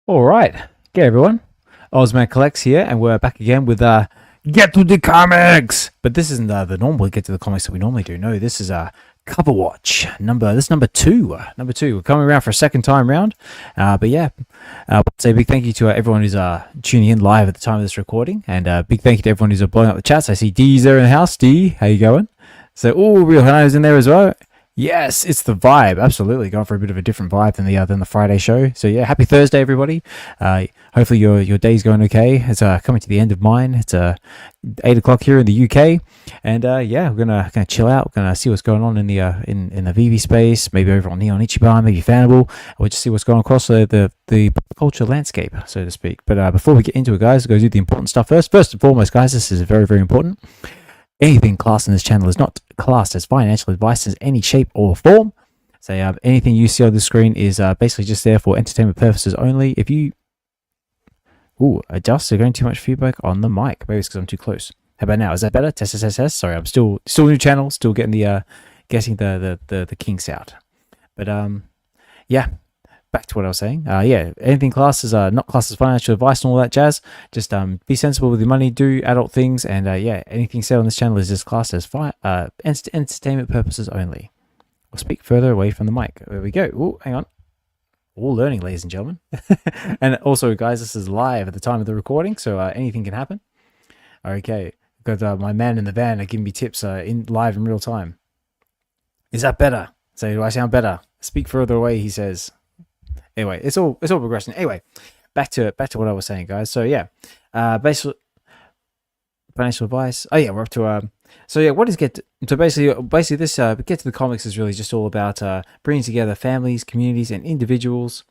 All right, okay, everyone. OzmanKollects here, and we're back again with Get to the Comics. But this isn't the normal Get to the Comics that we normally do. No, this is COVERWATch number. This is number two. Number two. We're coming around for a second time round. But yeah, say a big thank you to everyone who's tuning in live at the time of this recording, and big thank you to everyone who's blowing up the chats. I see D's there in the house. D, how you going? So, Real Hano's in there as well. Yes, it's the vibe. Absolutely, going for a bit of a different vibe than the Friday show. So yeah, happy Thursday, everybody. Hopefully your day's going okay. It's coming to the end of mine. It's 8 o'clock here in the UK, and yeah, we're gonna chill out. We're gonna see what's going on in the VeVe space, maybe over on Neon Ichiban, maybe Fanable. We'll just see what's going across the pop culture landscape, so to speak. But before we get into it, guys, we'll go do the important stuff first. First and foremost, guys, this is very, very important. Anything classed in this channel is not classed as financial advice in any shape or form. So anything you see on the screen is basically just there for entertainment purposes only. If you adjust, they're getting too much feedback on the mic. Maybe it's because I'm too close. How about now? Is that better? Test, test, test, test. Sorry, I'm still new channel, still getting the the kinks out. But yeah. Back to what I was saying. Yeah, anything classed as not classed as financial advice and all that jazz. Just be sensible with your money, do adult things, and yeah, anything said on this channel is just classed as entertainment purposes only. I'll speak further away from the mic. There we go. Oh, hang on. All learning, ladies and gentlemen. And also, guys, this is live at the time of the recording, so anything can happen. Okay, got my man in the van giving me tips live in real time. Is that better? So do I sound better? Speak further away, he says. Anyway, it's all progressing. Anyway, back to what I was saying, guys. So yeah, basically financial advice. Oh yeah, we're up to so yeah, what is basically this Get to the Comics is really just all about bringing together families, communities, and individuals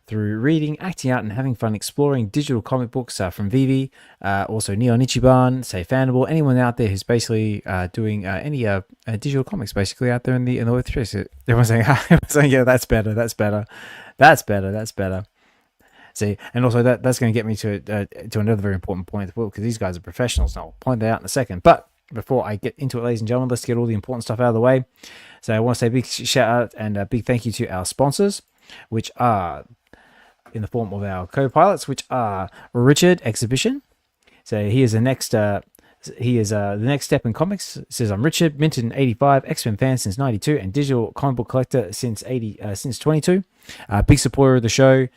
through reading, acting out, and having fun exploring digital comic books from VeVe, also Neon Ichiban, say Fanable, anyone out there who's basically doing any digital comics basically out there in the web space. Everyone's saying, yeah, that's better. That's better. See, and also that's going to get me to another very important point as well, because these guys are professionals, and I'll point that out in a second. But before I get into it, ladies and gentlemen, let's get all the important stuff out of the way. So I want to say a big shout out and a big thank you to our sponsors, which are in the form of our co-pilots, which are Richard, Xhibition. So he is the next step in comics. It says, I'm Richard, minted in 85, X-Men fan since 92, and digital comic book collector since 22. Big supporter of the show.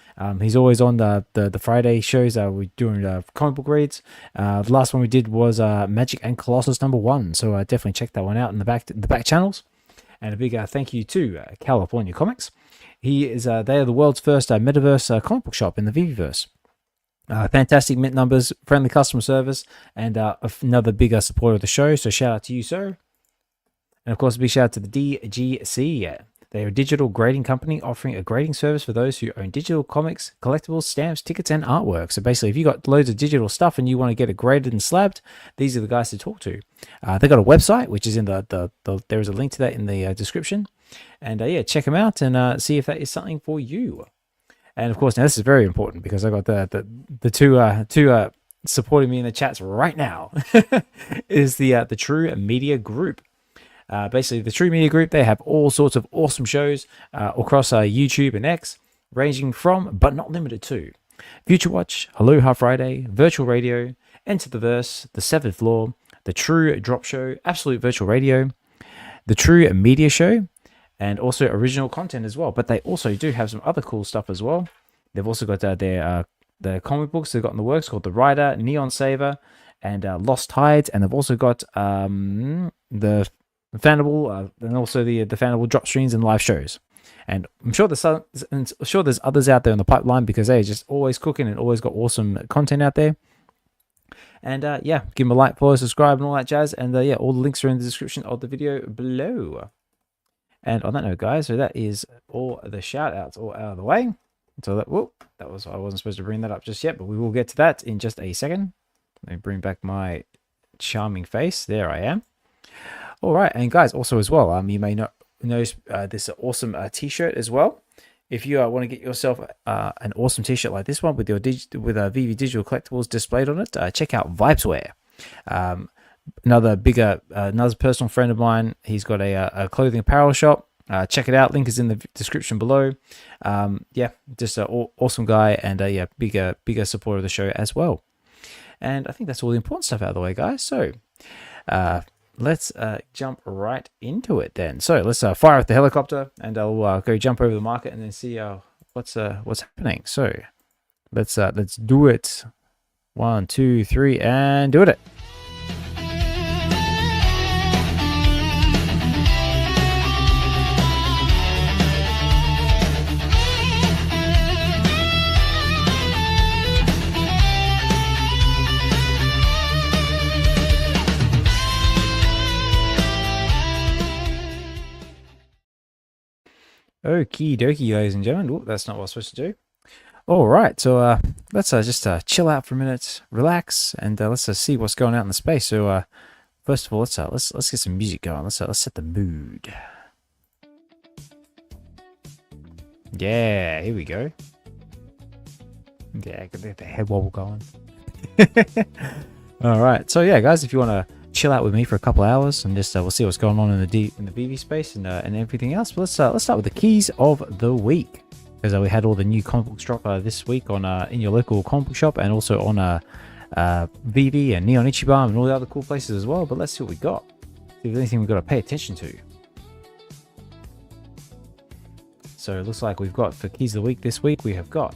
He's always on the Friday shows. We're doing comic book reads. The last one we did was Magic and Colossus #1. So definitely check that one out in the back channels. And a big thank you to California Comics. They are the world's first metaverse comic book shop in the VeVeverse. Fantastic mint numbers, friendly customer service, and another bigger supporter of the show. So shout out to you, sir. And of course, a big shout out to the DGC. They are a digital grading company offering a grading service for those who own digital comics, collectibles, stamps, tickets, and artwork. So basically, if you got loads of digital stuff and you want to get it graded and slabbed, these are the guys to talk to. They got a website, which is in there is a link to that in the description. And yeah, check them out and see if that is something for you. And of course, now this is very important because I got the two supporting me in the chats right now is the TRU Media Group. Basically, the TRU Media Group, they have all sorts of awesome shows across YouTube and X, ranging from, but not limited to, Future Watch, Aloha Friday, Virtual Radio, Enter the Verse, The Seventh Floor, the TRU Drop Show, Absolute Virtual Radio, the TRU Media Show, and also original content as well. But they also do have some other cool stuff as well. They've also got their comic books they've got in the works called The Rider, Neon Saver, and Lost Tides. And they've also got the Fanable and also the Fanable drop streams and live shows. And I'm sure there's others out there in the pipeline because they're just always cooking and always got awesome content out there. And yeah, give them a like, follow, subscribe, and all that jazz. And yeah, all the links are in the description of the video below. And on that note, guys, so that is all the shout outs all out of the way. So that was, I wasn't supposed to bring that up just yet, but we will get to that in just a second. Let me bring back my charming face. There I am. All right, and guys, also as well, you may not notice this awesome t-shirt as well. If you want to get yourself an awesome t-shirt like this one with your VeVe digital collectibles displayed on it, check out VibesWear. Another personal friend of mine, he's got a clothing apparel shop. check it out. Link is in the description below. Yeah, just an awesome guy, and yeah, bigger supporter of the show as well. And I think that's all the important stuff out of the way, guys. So let's jump right into it then. So let's fire up the helicopter, and I'll go jump over the market and then see what's happening. So let's do it. 1, 2, 3, and do it. Okie dokie, ladies and gentlemen. Ooh, that's not what I was supposed to do. All right, so let's just chill out for a minute, relax, and let's see what's going on in the space. So first of all, let's get some music going. Let's set the mood. Yeah, here we go. Yeah, get the head wobble going. All right, so yeah, guys, if you want to chill out with me for a couple hours, and just we'll see what's going on in the VeVe space and everything else. But let's start with the keys of the week, because we had all the new comic books drop this week on in your local comic book shop, and also on VeVe and Neon Ichiban and all the other cool places as well. But let's see what we got. See if there's anything we've got to pay attention to. So it looks like we've got, for keys of the week this week, we have got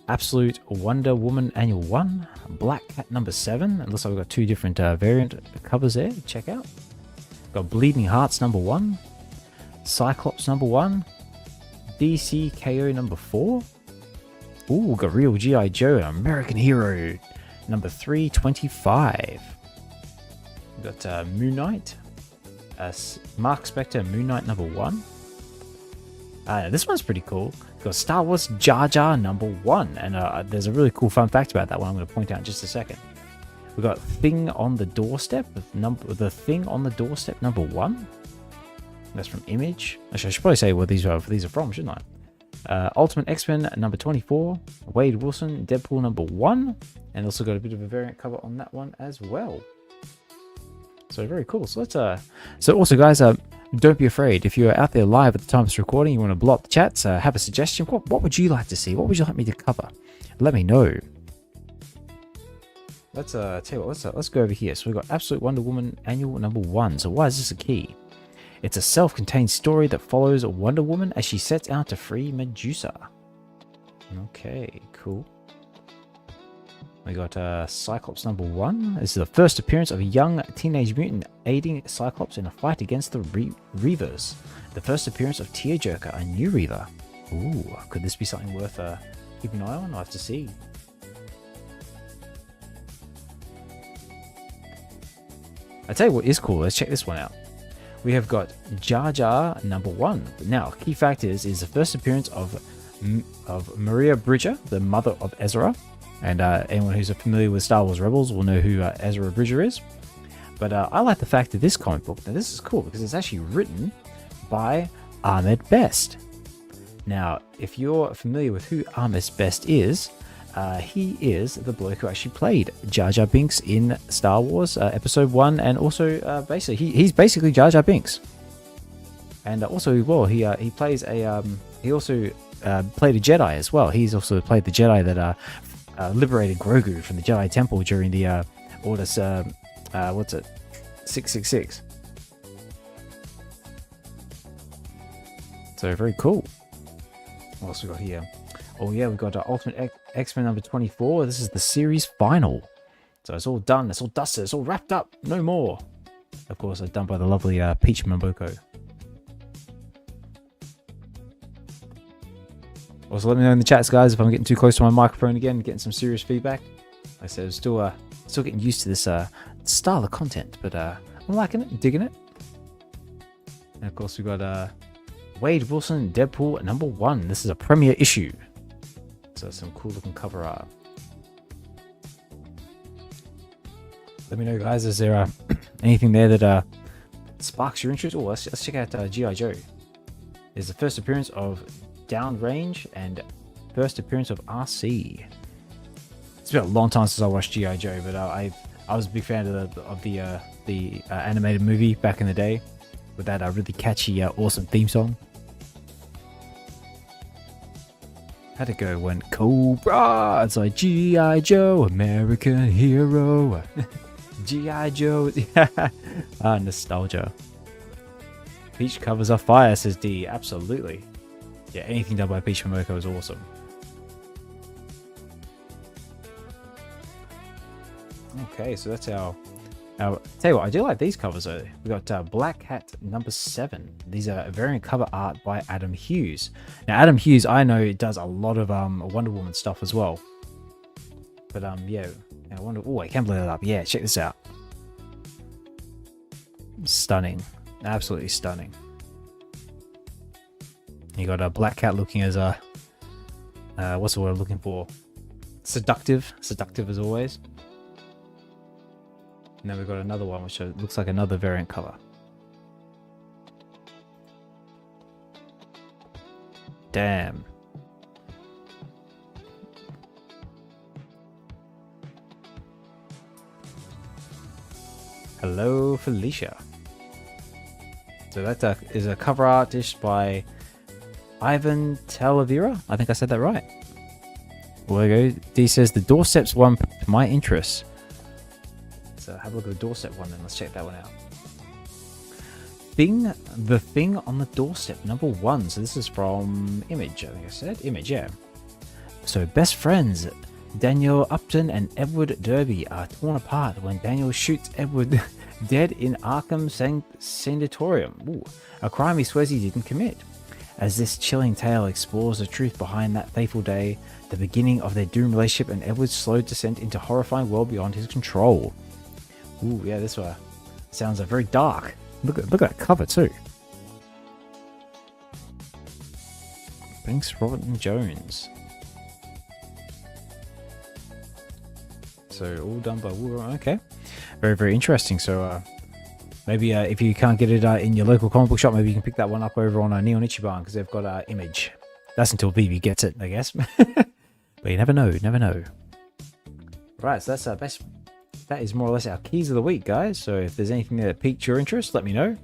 Absolute Wonder Woman Annual 1, Black Cat number 7. It looks like we've got 2 different variant covers there to check out. We've got Bleeding Hearts number 1, Cyclops number 1, DCKO number 4. Ooh, we've got Real G.I. Joe, American Hero number 325. We've got Moon Knight, Mark Spector Moon Knight number 1. This one's pretty cool. We've got Star Wars Jar Jar number 1, and there's a really cool fun fact about that one I'm going to point out in just a second. We've got Thing on the Doorstep, the Thing on the Doorstep number 1. That's from Image. Actually, I should probably say what these are from, shouldn't I? Ultimate X-Men number 24, Wade Wilson Deadpool number 1, and also got a bit of a variant cover on that one as well. So very cool. So let's so also, guys, don't be afraid. If you're out there live at the time of this recording, you want to blow up the chats, have a suggestion. What would you like to see? What would you like me to cover? Let me know. Let's tell you what. Let's go over here. So we've got Absolute Wonder Woman Annual number 1. So why is this a key? It's a self-contained story that follows Wonder Woman as she sets out to free Medusa. Okay, cool. We got Cyclops number 1. This is the first appearance of a young teenage mutant aiding Cyclops in a fight against the Reavers. The first appearance of Tearjerker, a new Reaver. Ooh, could this be something worth keeping an eye on? I'll have to see. I tell you what is cool. Let's check this one out. We have got Jar Jar number 1. Now, key fact is the first appearance of Maria Bridger, the mother of Ezra. And anyone who's familiar with Star Wars Rebels will know who Ezra Bridger is. But I like the fact that this comic book, now this is cool because it's actually written by Ahmed Best. Now, if you're familiar with who Ahmed Best is, he is the bloke who actually played Jar Jar Binks in Star Wars Episode 1, and also basically he's basically Jar Jar Binks. And also, well, he plays a he also played a Jedi as well. He's also played the Jedi that liberated Grogu from the Jedi Temple during the Order 666. So very cool. What else we got here? Oh yeah, we've got Ultimate X-Men number 24. This is the series final. So it's all done. It's all dusted. It's all wrapped up. No more. Of course, it's done by the lovely Peach Mamboko. Also, let me know in the chats, guys, if I'm getting too close to my microphone again, getting some serious feedback. Like I said, I'm still getting used to this style of content, but I'm liking it, digging it. And of course, we've got Wade Wilson Deadpool number 1. This is a premiere issue. So some cool looking cover art. Let me know, guys, is there anything there that sparks your interest? Oh, let's check out G.I. Joe. There's the first appearance of Downrange and first appearance of RC. It's been a long time since I watched G.I. Joe, but I was a big fan of the animated movie back in the day with that really catchy, awesome theme song. How'd it go when Cobra? It's like G.I. Joe, American hero. G.I. Joe. Nostalgia. Peach covers are fire, says D. Absolutely. Yeah, anything done by Peach Momoko is awesome. Okay, so that's our... Tell you what, I do like these covers though. We got Black Hat number 7. These are variant cover art by Adam Hughes. Now, Adam Hughes, I know, does a lot of Wonder Woman stuff as well. But yeah, I wonder. Oh, I can't blow that up. Yeah, check this out. Stunning, absolutely stunning. You got a Black Cat looking as a what's the word I'm looking for? Seductive as always. And then we've got another one which looks like another variant cover. Damn. Hello, Felicia. So that is a cover artist by Ivan Talavera. I think I said that right. Well, there we go. D says the Doorsteps one piqued my interest. So have a look at the Doorstep one then. Let's check that one out. The Thing on the Doorstep, number 1. So this is from Image, I think I said. Image, yeah. So best friends, Daniel Upton and Edward Derby are torn apart when Daniel shoots Edward dead in Arkham Sanatorium. Ooh, a crime he swears he didn't commit. As this chilling tale explores the truth behind that fateful day, the beginning of their doomed relationship and Edward's slow descent into a horrifying world beyond his control. Ooh, yeah, this one sounds very dark. Look at that cover too. Thanks, Robert and Jones. So all done by Wolverine. Okay, very interesting. So maybe if you can't get it in your local comic book shop, maybe you can pick that one up over on Neon Ichiban because they've got Image. That's until VeVe gets it, I guess. But you never know. Right, so that's our best. That is more or less our keys of the week, guys. So if there's anything that piqued your interest, let me know.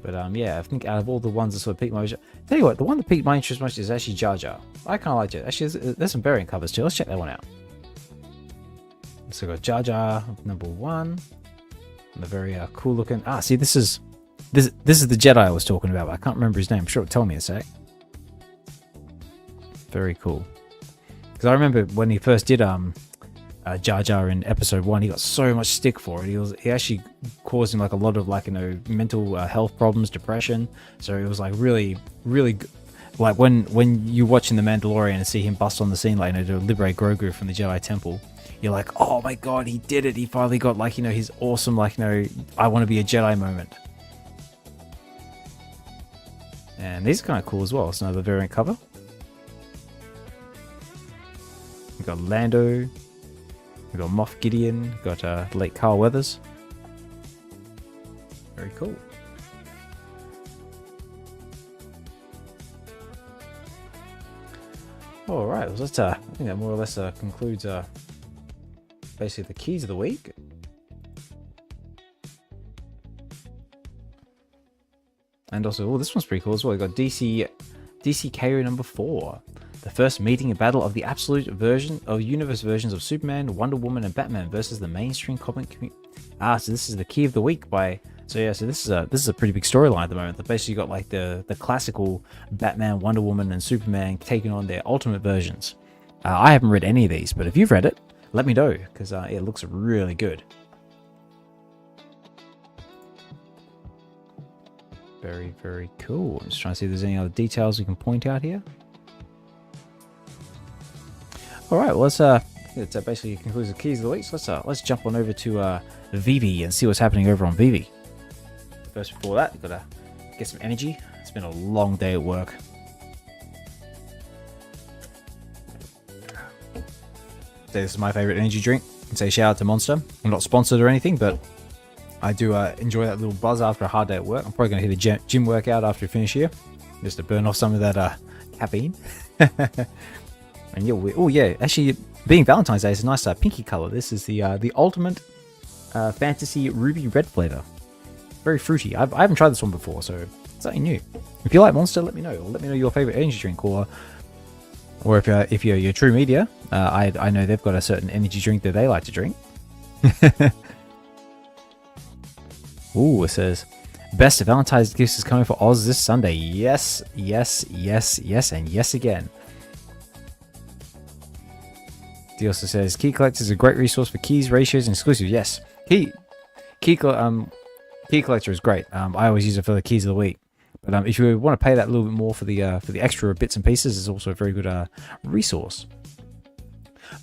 But yeah, I think out of all the ones that sort of piqued my interest, tell you what, the one that piqued my interest most is actually Jar Jar. I kind of liked it. Actually, there's some variant covers too. Let's check that one out. So we've got Jar Jar number 1, and the very cool looking. See, this is the Jedi I was talking about. But I can't remember his name. I'm sure it'll tell me in a sec. Very cool. Because I remember when he first did Jar Jar in episode 1, he got so much stick for it. He actually caused him like a lot of mental health problems, depression. So it was like really good. Like when you're watching The Mandalorian and see him bust on the scene, to liberate Grogu from the Jedi Temple, you're like, oh my god, he did it. He finally got his awesome I want to be a Jedi moment. And these are kind of cool as well. It's another variant cover. We've got Lando. We've got Moff Gideon, got late Carl Weathers. Very cool. Alright, well, let's, I think that more or less concludes basically the keys of the week. And also, this one's pretty cool as well. We've got DC KO number 4. The first meeting and battle of the absolute universe versions of Superman, Wonder Woman, and Batman versus the mainstream comic community. So this is the key of the week by. So yeah, so this is a pretty big storyline at the moment. They've basically got the classical Batman, Wonder Woman, and Superman taking on their ultimate versions. I haven't read any of these, but if you've read it, let me know because it looks really good. Very cool. I'm just trying to see if there's any other details we can point out here. All right, well, it basically concludes the keys of the week. So let's jump on over to VeVe and see what's happening over on VeVe. First, before that, you've got to get some energy. It's been a long day at work. So this is my favorite energy drink. And say shout out to Monster. I'm not sponsored or anything, but I do enjoy that little buzz after a hard day at work. I'm probably going to hit a gym workout after we finish here, just to burn off some of that caffeine. And yeah, actually, being Valentine's Day is a nice pinky color. This is the ultimate fantasy ruby red flavor. very fruity. I haven't tried this one before, so it's something new. If you like Monster, let me know. Or let me know your favorite energy drink, or if you're TRU Media, I know they've got a certain energy drink that they like to drink. Ooh, it says best Valentine's gifts is coming for Oz this Sunday. Yes, yes, yes, yes, and yes again. He also says Key Collector is a great resource for keys, ratios, and exclusives. Yes, Key Collector is great. I always use it for the keys of the week. But if you want to pay that a little bit more for the extra bits and pieces, it's also a very good resource.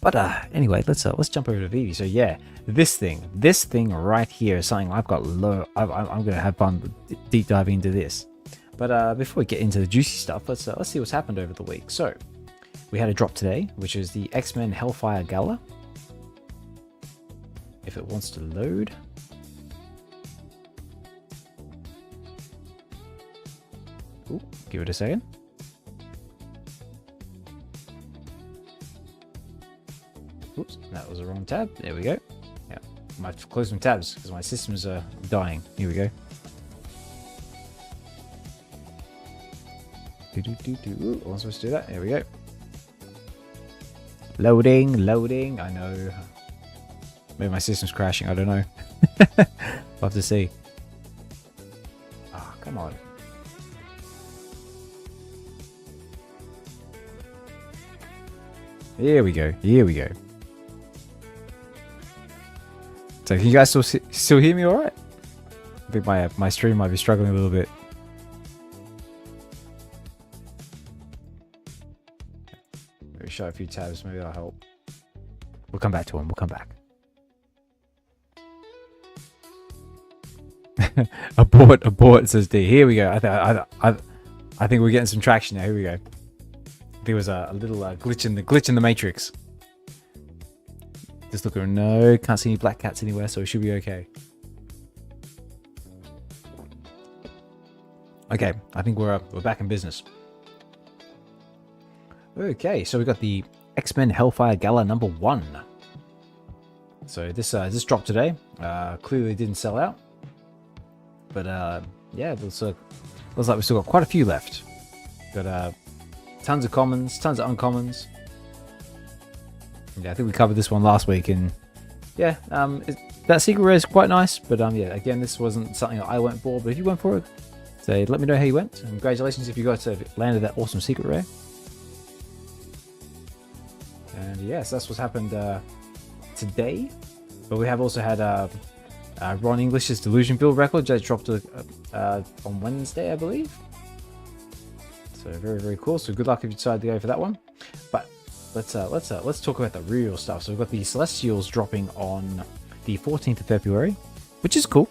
But anyway, let's jump over to VeVe. So yeah, this thing right here is something I've got I'm gonna have fun deep diving into this. But before we get into the juicy stuff, let's see what's happened over the week. So we had a drop today, which is the X-Men Hellfire Gala. If it wants to load. Ooh, give it a second. Oops, that was the wrong tab. There we go. Yeah, I might have to close some tabs because my systems are dying. Here we go. Ooh, I wasn't supposed to do that. There we go. Loading. I know. Maybe my system's crashing. I don't know. We'll have to see. Oh, come on. Here we go. So can you guys still hear me all right? I think my stream might be struggling a little bit. Maybe show a few tabs. Maybe that'll help. We'll come back to him. We'll come back. abort says D. Here we go. I think we're getting some traction now. Here we go. There was a little glitch in the matrix. Just looking. No, can't see any black cats anywhere, so it should be okay. Okay, I think we're back in business. Okay, so we got the X-Men Hellfire Gala #1. So this dropped today. Clearly didn't sell out, but yeah, it looks like we still got quite a few left. Got tons of commons, tons of uncommons. Yeah, I think we covered this one last week, and yeah, that secret rare is quite nice. But yeah, again, this wasn't something that I went for. But if you went for it, so let me know how you went. And congratulations if you got to landed that awesome secret rare. And yes, that's what's happened today. But we have also had Ron English's Delusion Build record that dropped on Wednesday, I believe. So very, very cool. So good luck if you decide to go for that one. But let's talk about the real stuff. So we've got the Celestials dropping on the 14th of February, which is cool.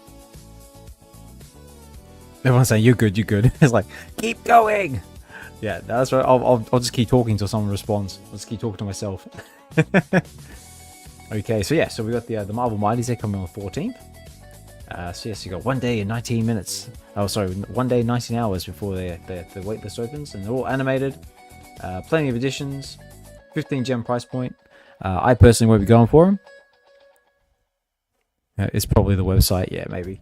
Everyone's saying you're good. It's like keep going. Yeah, that's right. I'll just keep talking until someone responds. I'll just keep talking to myself. Okay, so yeah, so we got the Marvel Mighties. They're coming on the 14th. So yes, you got 1 day and 19 minutes. Oh, sorry, 1 day 19 hours before the waitlist opens, and they're all animated. Plenty of editions. 15 gem price point. I personally won't be going for them. It's probably the website. Yeah, maybe.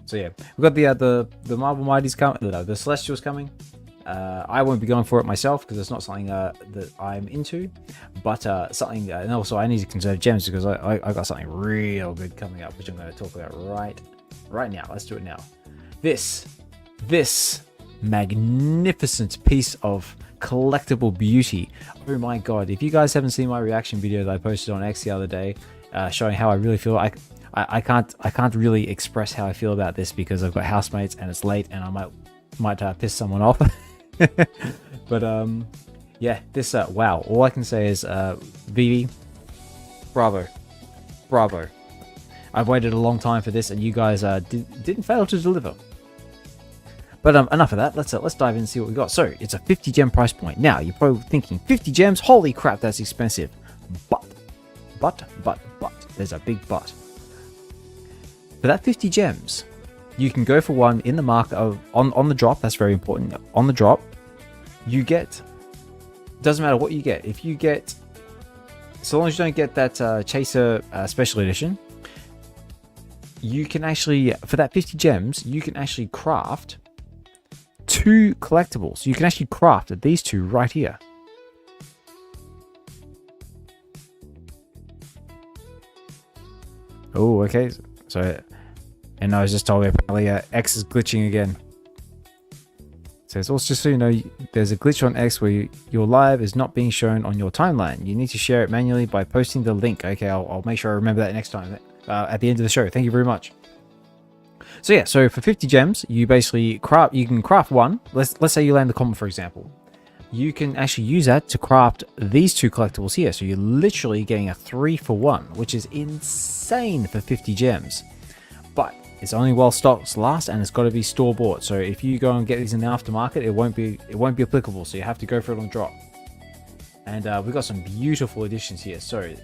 So yeah, we've got the Marvel Mighties coming. The Celestials coming. I won't be going for it myself because it's not something that I'm into, but something, and also I need to conserve gems because I got something real good coming up, which I'm going to talk about right now. Let's do it now. This magnificent piece of collectible beauty. Oh my god! If you guys haven't seen my reaction video that I posted on X the other day, showing how I really feel, I can't really express how I feel about this because I've got housemates and it's late and I might piss someone off. But yeah, this wow, all I can say is VeVe, bravo. I've waited a long time for this and you guys didn't fail to deliver. But enough of that. Let's dive in and see what we got. So it's a 50 gem price point. Now you're probably thinking 50 gems, holy crap, that's expensive. But there's a big but. For that 50 gems, you can go for one in the market on the drop. That's very important. On the drop, you get, doesn't matter what you get. If you get, so long as you don't get that Chaser Special Edition, you can actually, for that 50 gems, you can actually craft 2 collectibles. You can actually craft these 2 right here. Oh, okay. So, and I was just told apparently X is glitching again. So it's also, just so you know, there's a glitch on X where your live is not being shown on your timeline. You need to share it manually by posting the link. Okay, I'll make sure I remember that next time at the end of the show. Thank you very much. So yeah, so for 50 gems, you basically craft. You can craft one. Let's say you land the common, for example. You can actually use that to craft these 2 collectibles here. So you're literally getting a 3-for-1, which is insane for 50 gems. But it's only while stocks last, and it's got to be store bought. So if you go and get these in the aftermarket, it won't be applicable. So you have to go for it on drop. And we've got some beautiful editions here. So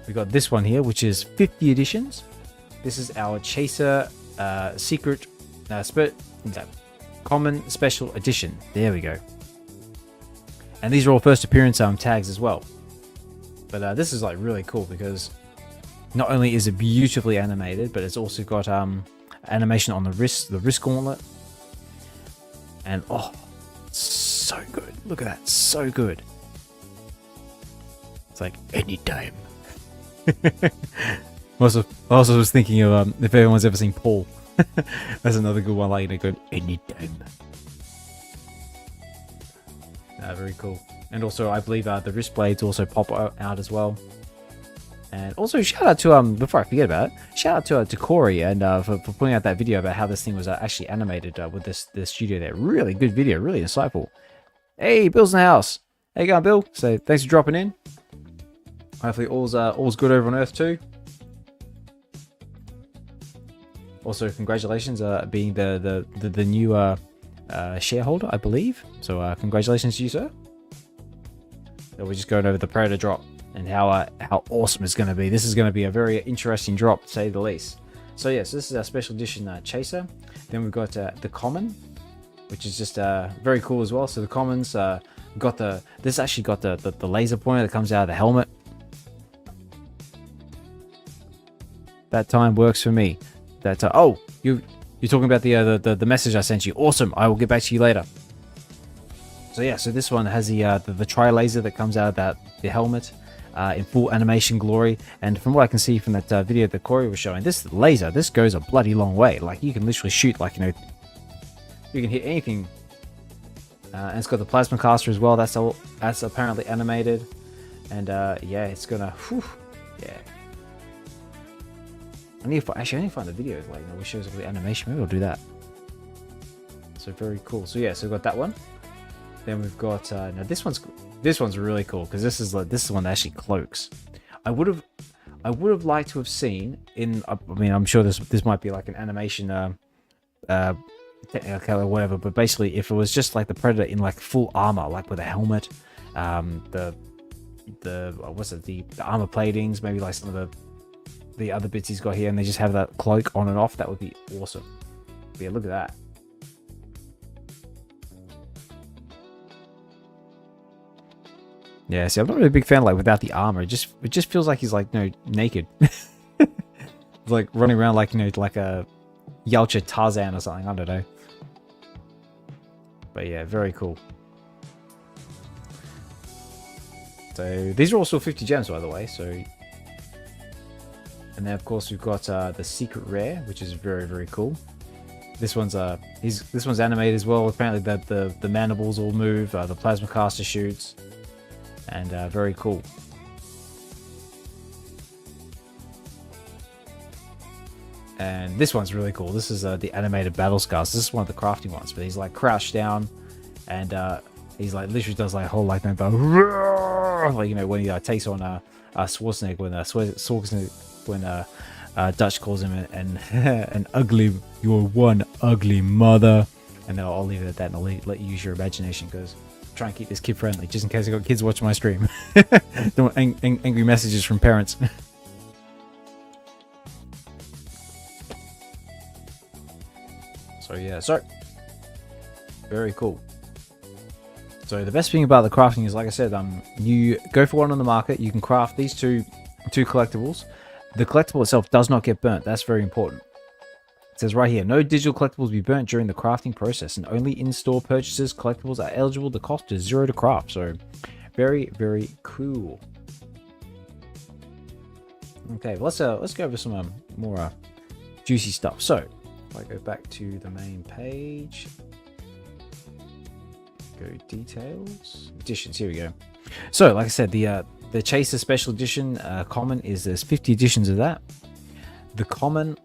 we got this one here, which is 50 editions. This is our Chaser Secret Common Special Edition. There we go. And these are all first appearance tags as well. But this is like really cool because not only is it beautifully animated, but it's also got animation on the wrist gauntlet. And oh, so good. Look at that, so good. It's like anytime. I also was thinking of if anyone's ever seen Paul. That's another good one, like good anytime. Very cool. And also, I believe the wrist blades also pop out as well. And also, shout out to before I forget about it, shout out to Corey and for putting out that video about how this thing was actually animated with this studio there. Really good video, really insightful. Hey, Bill's in the house. How you going, Bill? So thanks for dropping in. Hopefully, all's good over on Earth too. Also, congratulations being the new shareholder, I believe. So congratulations to you, sir. So we're just going over the Predator drop and how awesome it's going to be. This is going to be a very interesting drop, to say the least. So yes, this is our special edition Chaser. Then we've got the common, which is just very cool as well. So the commons got this actually got the laser pointer that comes out of the helmet. That time works for me. That oh, you're talking about the message I sent you. Awesome. I will get back to you later. So yeah, so this one has the tri laser that comes out of the helmet in full animation glory. And from what I can see from that video that Corey was showing, this laser, this goes a bloody long way. Like you can literally shoot, like, you know, you can hit anything. And it's got the plasma caster as well. That's apparently animated. And yeah, it's gonna, whew, yeah. I need to find the video, like, you know, which shows all the animation. Maybe I'll do that. So very cool. So yeah, so we've got that one. Then we've got now this one's really cool because this is the one that actually cloaks. I would have liked to have seen in. I mean, I'm sure this might be like an animation technical or whatever, but basically, if it was just like the Predator in like full armor, like with a helmet, the armor platings, maybe like some of the other bits he's got here, and they just have that cloak on and off, that would be awesome. But yeah, look at that. Yeah, see, I'm not really a big fan, like, without the armor. It just feels like he's, like, you know, naked. Like, running around like, you know, like a Yalcha Tarzan or something. I don't know. But yeah, very cool. So, these are also 50 gems, by the way, so... And then, of course, we've got the Secret Rare, which is very, very cool. This one's animated as well. Apparently, the mandibles all move, the plasma caster shoots. And very cool. And this one's really cool. This is the animated battle scars. This is one of the crafting ones, but he's like crouched down, and he's like literally does like a whole like you know, when he takes on Schwarzenegger when Dutch calls him an ugly, you're one ugly mother. And then I'll leave it at that, and I'll let you use your imagination, because try and keep this kid friendly, just in case I got kids watching my stream. Don't want angry messages from parents. So yeah, so very cool. So the best thing about the crafting is, like I said, you go for one on the market, you can craft these two collectibles. The collectible itself does not get burnt. That's very important. It says right here, no digital collectibles will be burnt during the crafting process, and only in-store purchases collectibles are eligible. The cost is 0 to craft. So very, very cool. Okay, let's go over some more juicy stuff. So if I go back to the main page, go details, editions. Here we go. So like I said, the Chaser Special Edition common there's 50 editions of that. The common,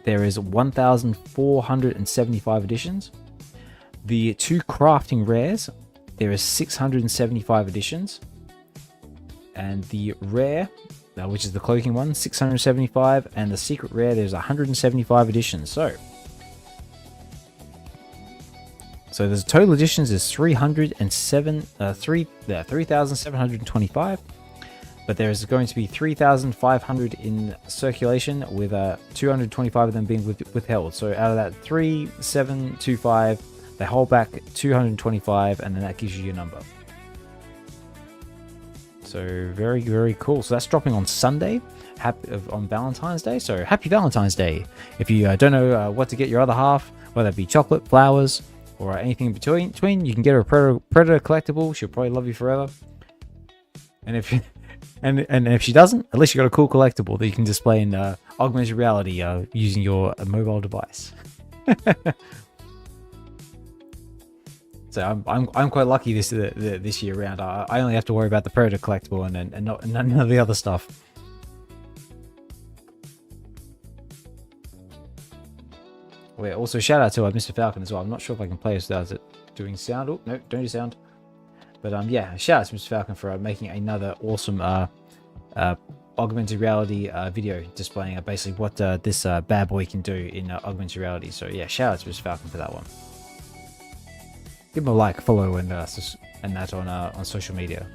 there is 1,475 editions. The 2 crafting rares, there is 675 editions. And the rare, which is the cloaking one, 675, and the secret rare, there's 175 editions. So there's total editions is 3,725, but there's going to be 3,500 in circulation, with 225 of them being withheld. So out of that 3,725, they hold back 225, and then that gives you your number. So very, very cool. So that's dropping on Sunday, on Valentine's Day. So happy Valentine's Day. If you don't know what to get your other half, whether it be chocolate, flowers, or anything in between, you can get her a Predator collectible. She'll probably love you forever. And if if she doesn't, at least you got a cool collectible that you can display in augmented reality using your mobile device. So I'm quite lucky this year round. I only have to worry about the Predator collectible and none of the other stuff. Well, also shout out to Mr. Falcon as well. I'm not sure if I can play this without it doing sound. Oh no, don't do sound. But yeah, shout out to Mr. Falcon for making another awesome augmented reality video displaying basically what this bad boy can do in augmented reality. So yeah, shout out to Mr. Falcon for that one. Give him a like, follow, and that on social media.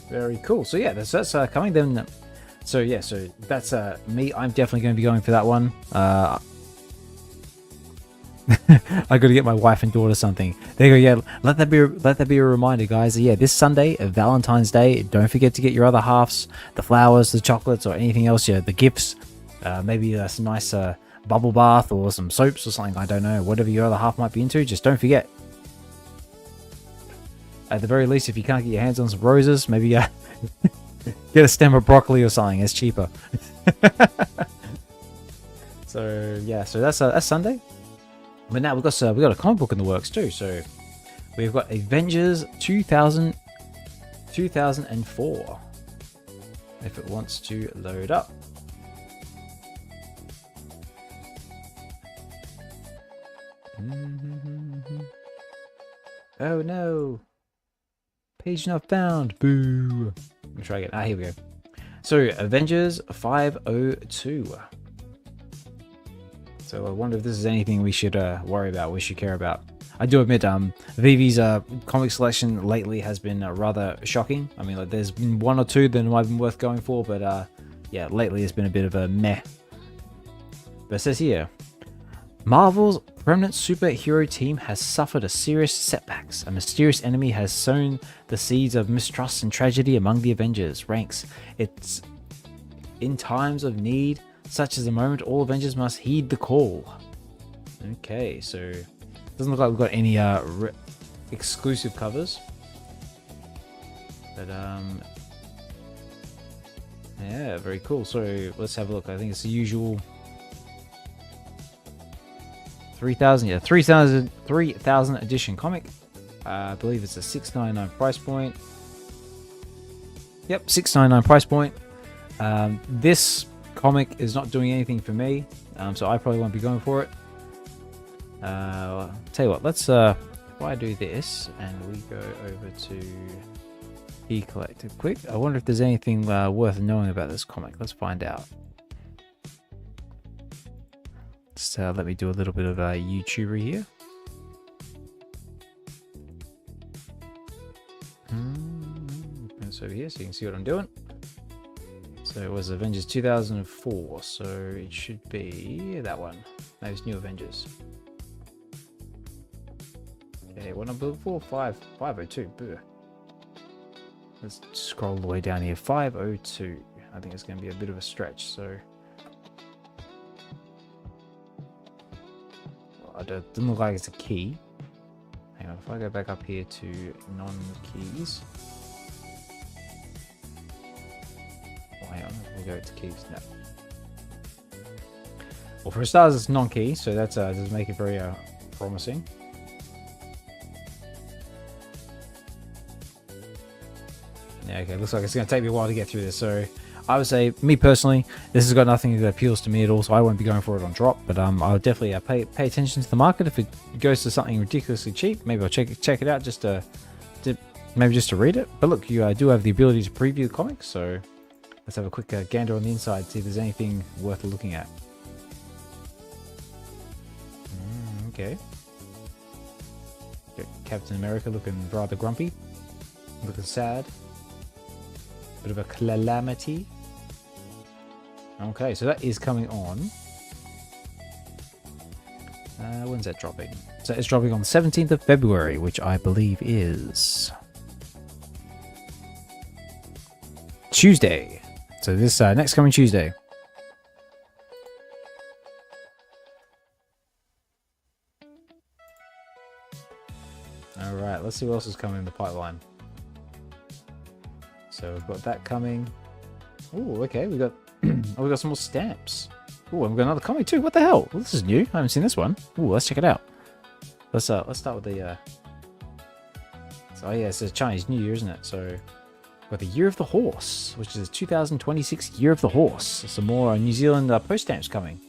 Very cool. So yeah, that's coming then. So yeah, so that's me. I'm definitely going to be going for that one. I got to get my wife and daughter something. There you go. Yeah, let that be a reminder, guys. Yeah, this Sunday, Valentine's Day. Don't forget to get your other halves, the flowers, the chocolates, or anything else. Yeah, the gifts. Maybe some nice bubble bath or some soaps or something. I don't know. Whatever your other half might be into, just don't forget. At the very least, if you can't get your hands on some roses, maybe get a stem of broccoli or something. It's cheaper. So yeah, so that's Sunday. But now we've got a comic book in the works too. So we've got Avengers 2004. If it wants to load up. Oh no. Page not found. Boo. Let me try again. Here we go. So, Avengers 502. So, I wonder if this is anything we should worry about, we should care about. I do admit, VeVe's comic selection lately has been rather shocking. I mean, like, there's been one or two that might have been worth going for, but yeah, lately it's been a bit of a meh. But it says here, Marvel's permanent superhero team has suffered a serious setbacks. A mysterious enemy has sown the seeds of mistrust and tragedy among the Avengers ranks. It's in times of need, such as the moment, all Avengers must heed the call. Okay, so doesn't look like we've got any exclusive covers, but yeah, very cool. So let's have a look. I think it's the usual 3,000, yeah, 3,000 edition comic. I believe it's a $6.99 price point. Yep, $6.99 price point. This comic is not doing anything for me, so I probably won't be going for it. Tell you what, let's if I do this and we go over to eCollector quick. I wonder if there's anything worth knowing about this comic. Let's find out. Just let me do a little bit of a YouTuber here. It's over here so you can see what I'm doing. So it was Avengers 2004, so it should be that one. No, it's New Avengers. Okay, what number? 502. Boo. let's scroll all the way down here. 502. I think it's going to be a bit of a stretch, so... Well, it doesn't look like it's a key. Hang on, if I go back up here to non-keys... Oh, hang on, we'll go to keys now. Well, for starters, it's non-key, so that does make it very promising. Yeah, okay, looks like it's going to take me a while to get through this, so I would say, me personally, this has got nothing that appeals to me at all, so I won't be going for it on drop, but I'll definitely pay attention to the market. If it goes to something ridiculously cheap, maybe I'll check it out just to read it. But look, you do have the ability to preview the comics, so let's have a quick gander on the inside, see if there's anything worth looking at. Okay. Got Captain America looking rather grumpy, looking sad. Bit of a calamity. Okay, so that is coming on. When's that dropping? So it's dropping on the 17th of February, which I believe is Tuesday. So this next coming Tuesday. Alright, let's see what else is coming in the pipeline. So we've got that coming. Oh, okay, we got we got some more stamps. Oh, and we've got another comic too. What the hell? Well, this is new. I haven't seen this one. Oh, let's check it out. Let's start with the So yeah, it's a Chinese New Year, isn't it? So we've got the Year of the Horse, which is 2026 Year of the Horse. Some more New Zealand post stamps coming.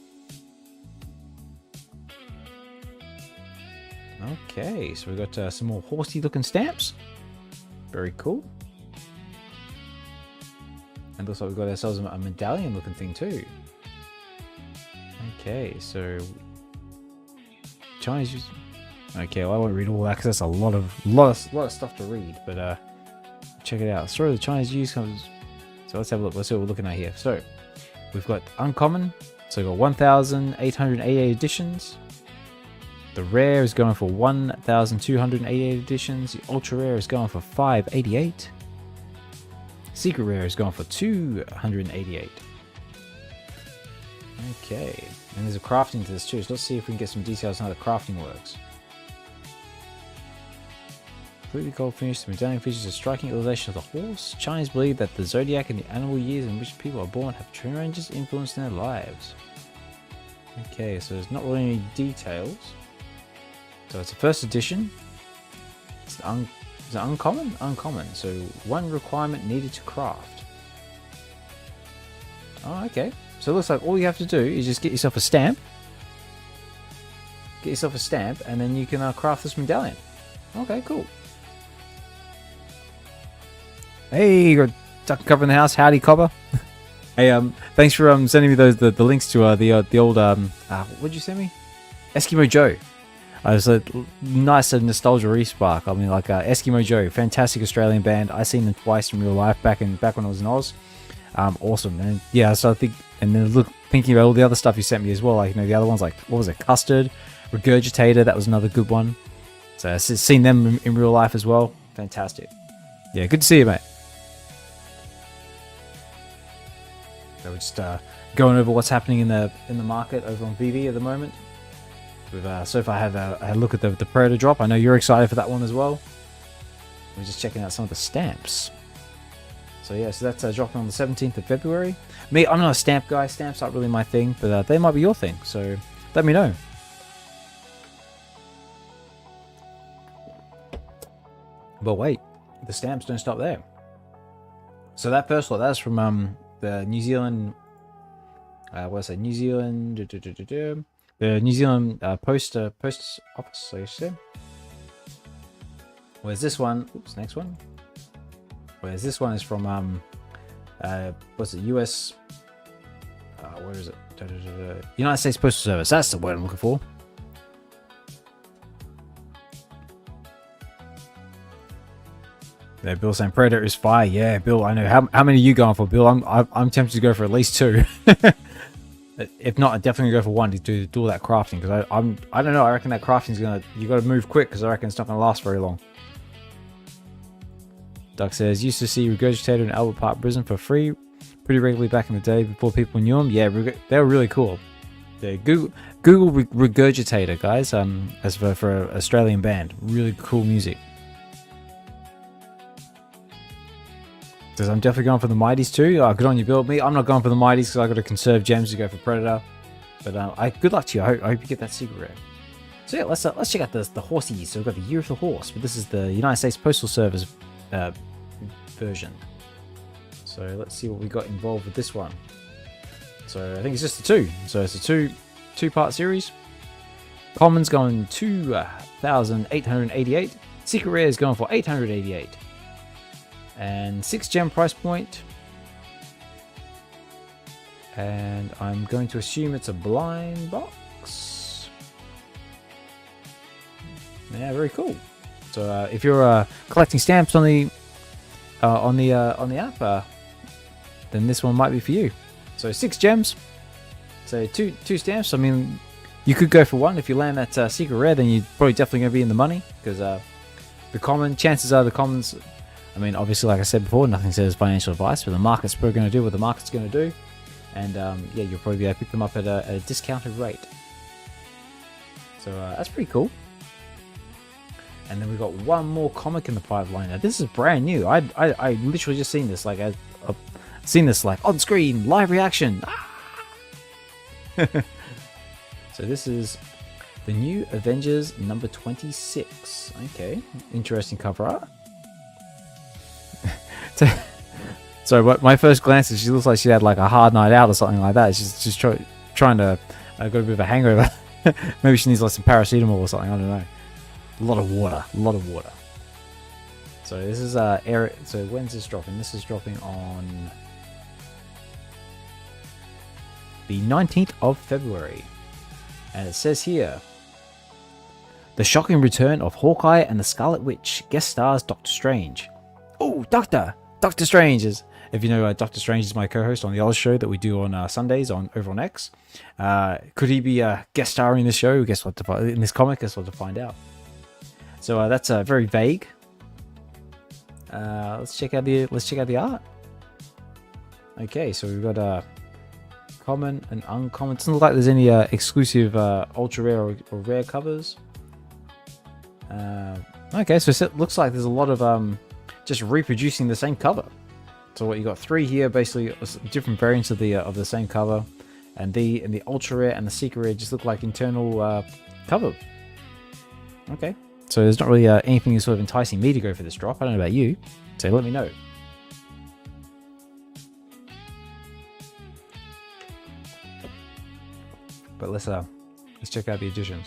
Okay, so we've got some more horsey looking stamps. Very cool. And looks like we've got ourselves a medallion looking thing too. Okay, so Chinese. Okay, well, I won't read all that because that's a lot of stuff to read. But check it out. Story of the Chinese use comes. So let's have a look. Let's see what we're looking at here. So we've got uncommon. So we've got 1,888 editions. The rare is going for 1,288 editions. The ultra rare is going for 588. Secret rare is going for 288. Okay, and there's a crafting to this too. So let's see if we can get some details on how the crafting works. Completely gold finish. The medallion features a striking illustration of the horse. Chinese believe that the zodiac and the animal years in which people are born have strange influence in their lives. Okay, so there's not really any details. So it's a first edition. It's uncommon? Uncommon. So one requirement needed to craft. Oh, okay. So it looks like all you have to do is just get yourself a stamp. Get yourself a stamp, and then you can craft this medallion. Okay, cool. Hey, you got Duck Cover in the house. Howdy, Copper. Hey, thanks for sending me the links to the old what'd you send me? Eskimo Joe. It was a nice nostalgia respark. I mean, like Eskimo Joe, fantastic Australian band. I seen them twice in real life back when I was in Oz. Awesome, and yeah. So I think, and then thinking about all the other stuff you sent me as well. Like, you know, the other ones, like what was it, Custard, Regurgitator. That was another good one. So I've seen them in real life as well. Fantastic. Yeah, good to see you, mate. So we're just going over what's happening in the market over on VeVe at the moment. We've so far had a look at the Predator drop. I know you're excited for that one as well. We're just checking out some of the stamps. So yeah, so that's dropping on the 17th of February. Me, I'm not a stamp guy. Stamps aren't really my thing, but they might be your thing. So let me know. But wait, the stamps don't stop there. So that first lot, that's from the New Zealand. What's that? New Zealand. The New Zealand post office, I guess you say. Whereas this one, oops, next one. Whereas this one is from what's it? US. Where is it? United States Postal Service. That's the word I'm looking for. Yeah, Bill saying Predator is fire. Yeah, Bill, I know. How many are you going for, Bill? I'm tempted to go for at least 2. If not, I'd definitely go for 1 to do all that crafting, because I don't know. I reckon that crafting's you got to move quick, because I reckon it's not gonna last very long. Duck says, used to see Regurgitator in Albert Park Prison for free pretty regularly back in the day before people knew them. Yeah, they were really cool. Yeah, Google Regurgitator, guys, as for an Australian band. Really cool music. Says, I'm definitely going for the Mighties too. Oh, good on you, build me. I'm not going for the Mighties because I got to conserve gems to go for Predator. But good luck to you. I hope you get that secret rare. So yeah, let's check out the horsies. So we've got the Year of the Horse, but this is the United States Postal Service version. So let's see what we got involved with this one. So I think it's just a 2. So it's a two-part series. Common's going 2,888. Secret rare is going for 888. And 6 gem price point. And I'm going to assume it's a blind box. Yeah, very cool. So if you're collecting stamps on the app, then this one might be for you. So 6 gems. So two stamps. I mean, you could go for 1 if you land that secret rare. Then you're probably definitely going to be in the money because the common chances are the commons. I mean, obviously, like I said before, nothing says financial advice, but the market's probably going to do what the market's going to do. And yeah, you'll probably be able to pick them up at a discounted rate. So that's pretty cool. And then we've got one more comic in the pipeline. Now, this is brand new. I literally just seen this, like on screen, live reaction. So this is the new Avengers number 26. Okay, interesting cover art. So what my first glance is, she looks like she had like a hard night out or something like that. She's just trying to got a bit of a hangover. Maybe she needs like some paracetamol or something. I don't know. A lot of water. So this is so when's this dropping? This is dropping on the 19th of February. And it says here, the shocking return of Hawkeye and the Scarlet Witch. Guest stars Doctor Strange. Oh, Doctor Strange is, if you know, Doctor Strange is my co-host on the Oz show that we do on Sundays over on X. Could he be guest starring in this show? Guess what? In this comic, guess what to find out. So that's very vague. Let's check out the art. Okay, so we've got common and uncommon. It doesn't look like there's any exclusive ultra rare or rare covers. Okay, so it looks like there's a lot of just reproducing the same cover. So what you got 3 here, basically different variants of the same cover, and the ultra rare and the secret rare just look like internal cover. Okay, so there's not really anything sort of enticing me to go for this drop. I don't know about you, so let me know. But let's check out the editions.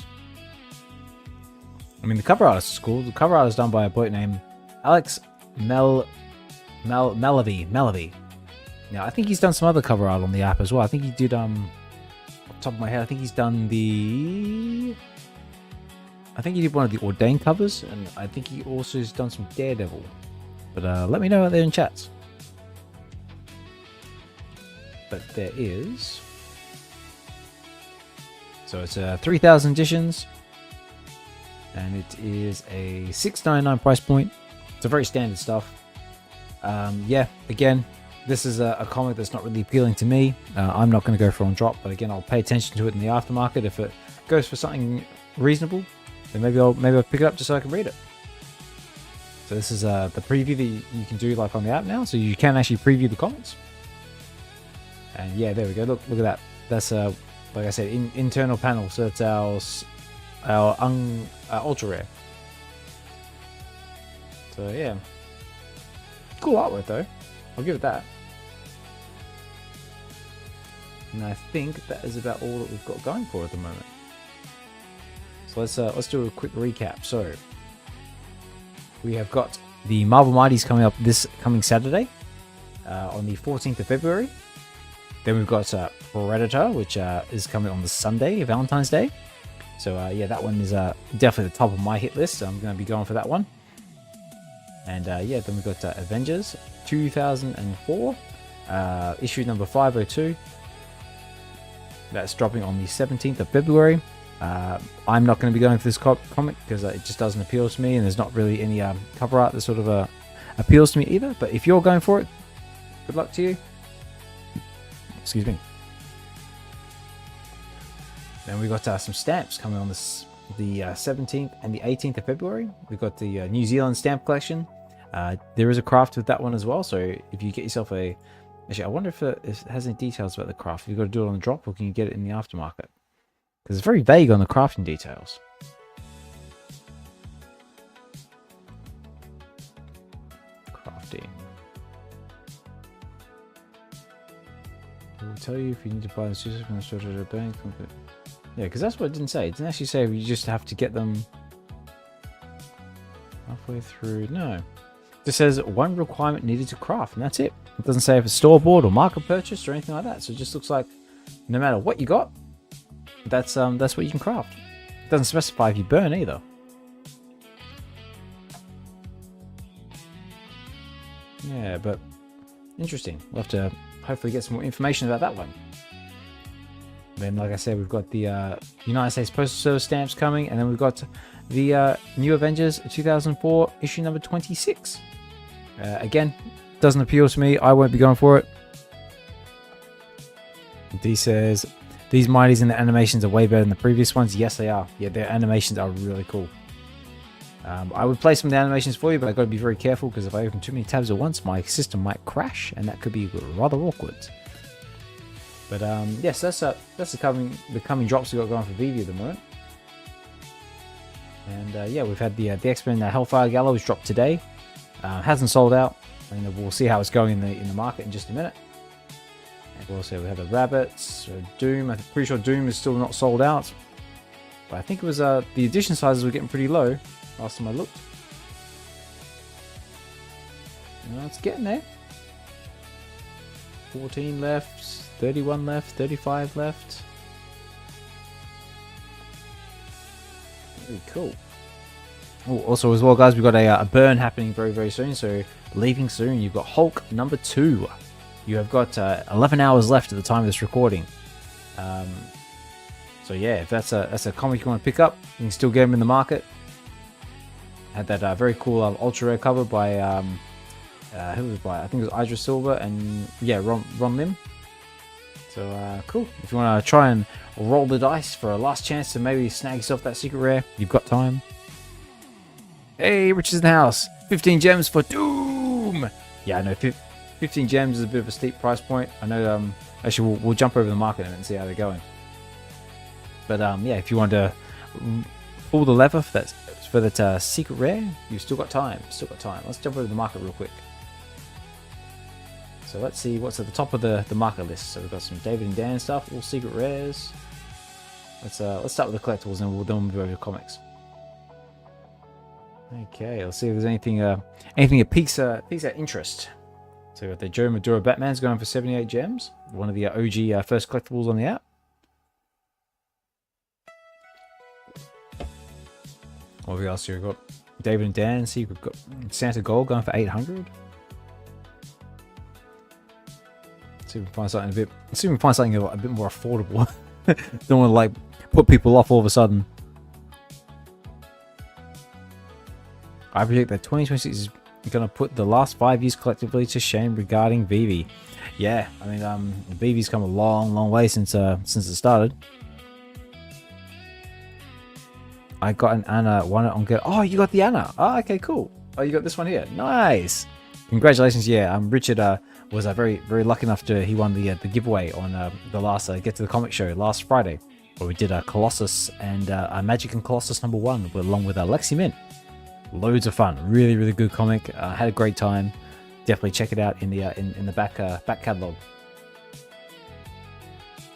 I mean, the cover art is cool. The cover art is done by a bloke named Alex Malavy. Now, I think he's done some other cover art on the app as well. I think he did, off the top of my head, I think he did one of the Ordained covers, and I think he also has done some Daredevil. But let me know out there in chats. But there is... So it's 3,000 editions, and it is a $6.99 price point. It's a very standard stuff. Yeah, again, this is a comic that's not really appealing to me. I'm not going to go for on drop, but again, I'll pay attention to it in the aftermarket. If it goes for something reasonable, then maybe I'll pick it up just so I can read it. So this is the preview that you can do like on the app now, so you can actually preview the comics. And yeah, there we go. Look at that. That's like I said, internal panel. So it's our ultra rare. So yeah, cool artwork though. I'll give it that. And I think that is about all that we've got going for at the moment. So let's do a quick recap. So we have got the Marvel Mighties coming up this coming Saturday on the 14th of February. Then we've got Predator, which is coming on the Sunday, Valentine's Day. So yeah, that one is definitely the top of my hit list. So I'm going to be going for that one. And yeah, then we've got Avengers 2004, issue number 502. That's dropping on the 17th of February. I'm not going to be going for this comic because it just doesn't appeal to me, and there's not really any cover art that sort of appeals to me either. But if you're going for it, good luck to you. Excuse me. Then we got some stamps coming on the 17th and the 18th of February. We've got the New Zealand stamp collection. There is a craft with that one as well. So if you get yourself a... Actually, I wonder if it has any details about the craft. You've got to do it on the drop, or can you get it in the aftermarket? Because it's very vague on the crafting details. Crafting. It will tell you if you need to buy the system from the store at a bank. Yeah, because that's what it didn't say. It didn't actually say you just have to get them halfway through. No. It just says one requirement needed to craft, and that's it. It doesn't say if it's store bought or market purchased or anything like that. So it just looks like no matter what you got, that's what you can craft. It doesn't specify if you burn either. Yeah, but interesting. We'll have to hopefully get some more information about that one. Then, like I said, we've got the United States Postal Service stamps coming, and then we've got the New Avengers 2004 issue number 26. Again, doesn't appeal to me. I won't be going for it. D says, these mighties and the animations are way better than the previous ones. Yes, they are. Yeah, their animations are really cool. I would play some of the animations for you, but I've got to be very careful because if I open too many tabs at once, my system might crash, and that could be rather awkward. But yes, that's the coming drops we've got going for VeVe at the moment. And yeah, we've had the X-Men Hellfire Gallows drop today. Hasn't sold out, and we'll see how it's going in the market in just a minute. And also we have the Rabbits, Doom. I'm pretty sure Doom is still not sold out, but I think it was the edition sizes were getting pretty low last time I looked. No, it's getting there. 14 left, 31 left, 35 left. Very cool. Oh, also as well, guys, we've got a burn happening very, very soon. So leaving soon, you've got Hulk number 2. You have got 11 hours left at the time of this recording. So yeah, if that's a comic you want to pick up, you can still get them in the market. Had that very cool ultra rare cover by who was it by? I think it was Idris Silva and yeah, Ron Lim. So cool. If you want to try and roll the dice for a last chance to maybe snag yourself that secret rare, you've got time. Hey, Rich is in the house. 15 gems for Doom. Yeah, I know 15 gems is a bit of a steep price point. I know. Actually, we'll jump over the market and see how they're going. But yeah, if you want to pull the lever for that secret rare, you've still got time. Let's jump over the market real quick. So let's see what's at the top of the market list. So we've got some David and Dan stuff, all secret rares. Let's start with the collectibles, and then we'll move over to comics. Okay, let's see if there's anything that piques our interest. So we've got the Joe Madura Batman's going for 78 gems. One of the OG first collectibles on the app. What have we got here? We've got David and Dan. See, we've got Santa Gold going for 800. See if we can find something a bit more affordable. Don't want to like put people off all of a sudden. I predict that 2026 is going to put the last 5 years collectively to shame regarding VeVe. Yeah, I mean, VeVe's come a long way since it started. I got an Anna one on get. Oh, you got the Anna. Oh, okay, cool. Oh, you got this one here. Nice. Congratulations. Yeah, Richard was very lucky enough he won the giveaway on the last Get to the Comic show last Friday, where we did a Colossus and a Magic and Colossus number 1 along with Lexi Mint. Loads of fun. Really good comic. Had a great time. Definitely check it out in the back catalog.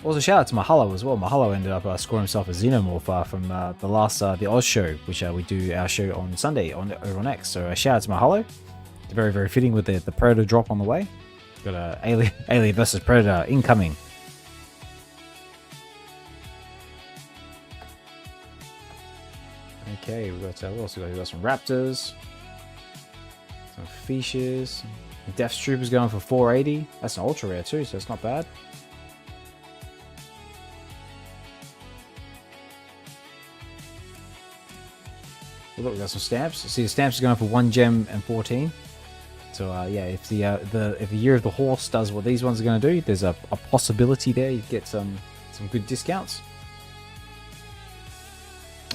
Also, shout out to Mahalo as well. Mahalo ended up scoring himself a Xenomorph from the last the Oz show, which we do our show on Sunday over on X. So shout out to Mahalo. It's very fitting with the Predator drop on the way. Got Alien versus Predator incoming. Okay, we got what else we got? We got some Raptors, some Fishes, Death Troopers going for 480. That's an ultra rare too, so it's not bad. Look, we got some stamps. See, the stamps are going for 1 gem and 14. So yeah, if the year of the horse does what these ones are going to do, there's a possibility there you get some good discounts.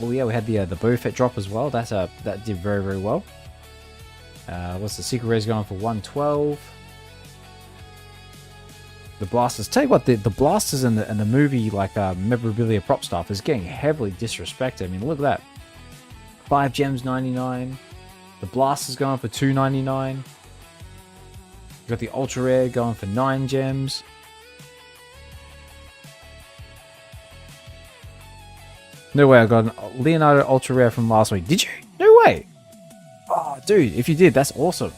Oh yeah, we had the Boba Fett drop as well. That did very well. What's the secret rare's going for 112? The blasters. Tell you what, the blasters and the movie like memorabilia prop stuff is getting heavily disrespected. I mean, look at that. 5 gems 99. The blasters going for 299. You got the ultra rare going for 9 gems. No way I got a Leonardo ultra rare from last week. Did you? No way. Oh, dude, if you did, that's awesome.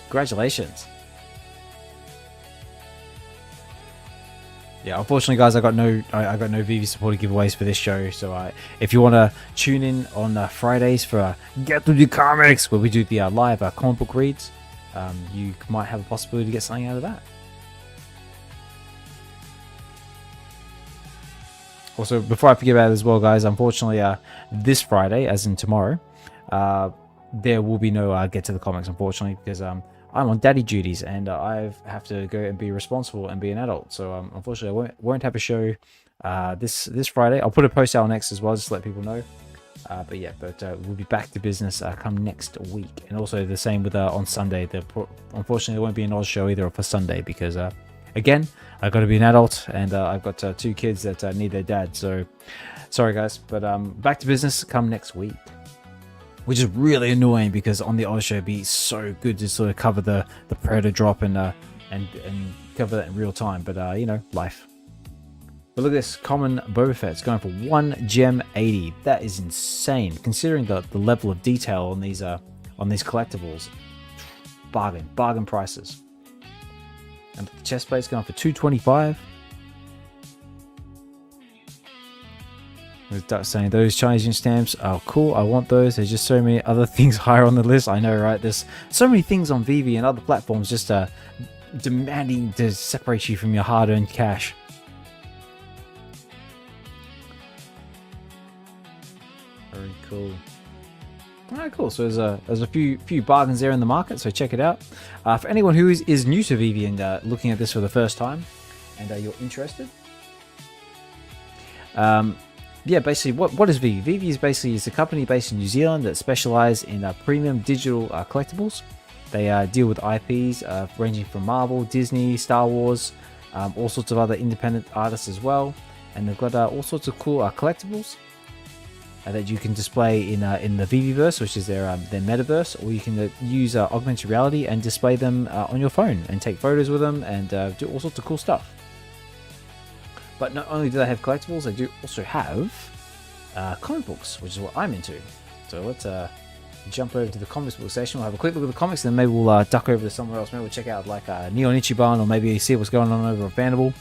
Congratulations. Yeah, unfortunately, guys, I got no VeVe supported giveaways for this show. So if you want to tune in on Fridays for Get to the Comics, where we do the live comic book reads, you might have a possibility to get something out of that. Also, before I forget about it as well, guys, unfortunately, this Friday, as in tomorrow, there will be no Get to the Comics, unfortunately, because I'm on daddy duties and I have to go and be responsible and be an adult. So unfortunately, I won't have a show this Friday. I'll put a post out next as well, just to let people know. But yeah, we'll be back to business come next week. And also the same with on Sunday. Unfortunately, there won't be an Oz show either for Sunday because, again, I've got to be an adult and I've got 2 kids that need their dad. So sorry, guys. But back to business come next week. Which is really annoying because on the Oz show it'd be so good to sort of cover the Predator drop and cover that in real time. But you know, life. But look at this common Boba Fett. It's going for 1 gem 80. That is insane considering the level of detail on these collectibles. Bargain prices. And the chest plate's going for 225. Duck saying those Chinese stamps are cool. I want those. There's just so many other things higher on the list. I know, right? There's so many things on VeVe and other platforms just demanding to separate you from your hard-earned cash. Very cool. Alright, cool. So there's a few bargains there in the market. So check it out. For anyone who is new to VeVe and looking at this for the first time, and you're interested. Yeah, basically, what is VeVe? VeVe is basically a company based in New Zealand that specialize in premium digital collectibles. They deal with IPs ranging from Marvel, Disney, Star Wars, all sorts of other independent artists as well. And they've got all sorts of cool collectibles that you can display in the VeVeverse, which is their metaverse, or you can use augmented reality and display them on your phone and take photos with them and do all sorts of cool stuff. But not only do they have collectibles, they do also have comic books, which is what I'm into. So let's jump over to the comics book section. We'll have a quick look at the comics, and then maybe we'll duck over to somewhere else. Maybe we'll check out like Neon Ichiban, or maybe see what's going on over at Fanable.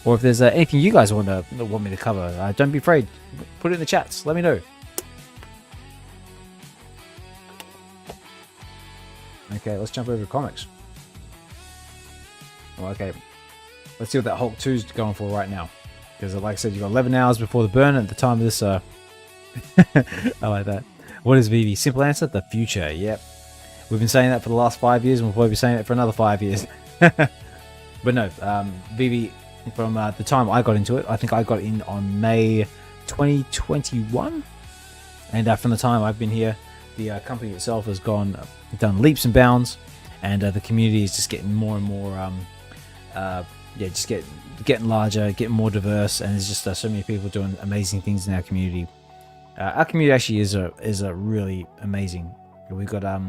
Or if there's anything you guys want me to cover, don't be afraid. Put it in the chats. Let me know. Okay, let's jump over to comics. Oh, okay. Let's see what that Hulk 2 is going for right now. Because like I said, you've got 11 hours before the burn at the time of this. I like that. What is VeVe? Simple answer, the future. Yep. We've been saying that for the last 5 years, and we'll probably be saying it for another 5 years. But no, VeVe, from the time I got into it, I think I got in on May 2021. And from the time I've been here, the company itself has done leaps and bounds. And the community is just getting more and more... just getting larger, getting more diverse, and there's just so many people doing amazing things in our community. Our community actually is a really amazing. We've got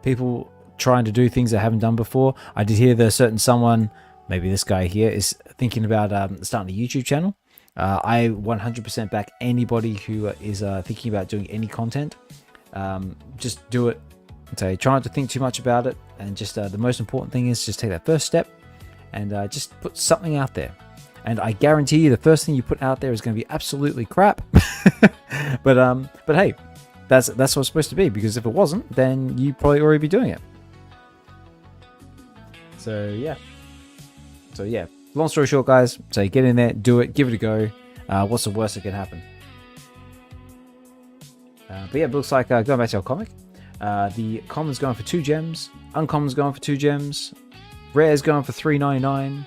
people trying to do things they haven't done before. I did hear there's someone, maybe this guy here, is thinking about starting a YouTube channel. I 100% back anybody who is thinking about doing any content. Just do it. So try not to think too much about it, and just the most important thing is just take that first step. And just put something out there. And I guarantee you the first thing you put out there is going to be absolutely crap. but hey, that's what it's supposed to be, because if it wasn't, then you'd probably already be doing it. So yeah. Long story short, guys, so get in there, do it, give it a go. What's the worst that can happen? But yeah, it looks like, going back to our comic, The common's going for 2 gems, uncommon's going for 2 gems, rare's going for $3.99,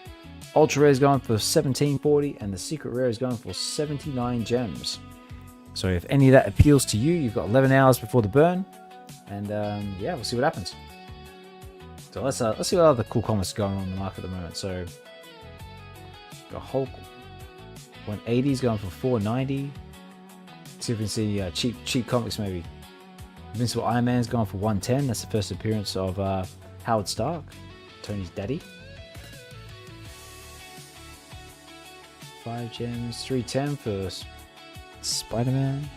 ultra rare's going for $17.40, and the secret rare is going for 79 gems. So if any of that appeals to you, you've got 11 hours before the burn, and yeah, we'll see what happens. So let's see what other cool comics are going on in the market at the moment. So got Hulk 180 is going for $4.90. See if we can see cheap comics maybe. Invincible Iron Man's going for $110. That's the first appearance of Howard Stark, Tony's daddy. 5 gems, $3.10 for Spider-Man.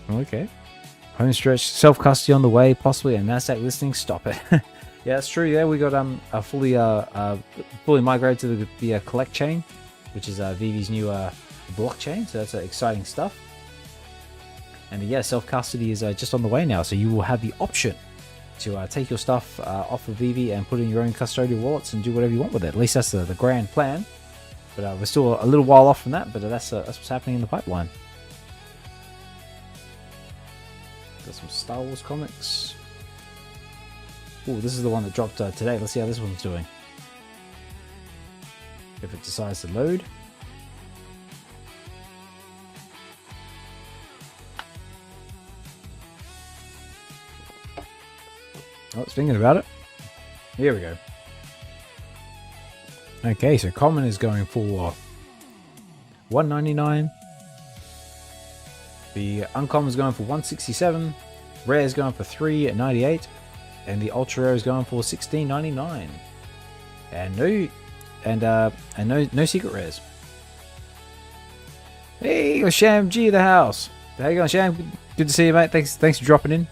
Okay. Homestretch, self-custody on the way, possibly a NASDAQ listing. Stop it. Yeah, that's true. Yeah, we got a fully migrated to the collect chain, which is VeVe's new blockchain. So that's exciting stuff. And yeah, self-custody is just on the way now. So you will have the option to take your stuff off of VeVe and put it in your own custodial wallets and do whatever you want with it. At least that's the grand plan. But we're still a little while off from that. But that's what's happening in the pipeline. Got some Star Wars comics. Oh, this is the one that dropped today. Let's see how this one's doing. If it decides to load. Oh, it's thinking about it. Here we go. Okay, so common is going for $1.99. The uncommon is going for $1.67. Rare is going for $3.98. And the ultra rare is going for $16.99. And no secret rares. Hey, got Sham G in the house. How you going, Sham? Good to see you, mate. Thanks for dropping in.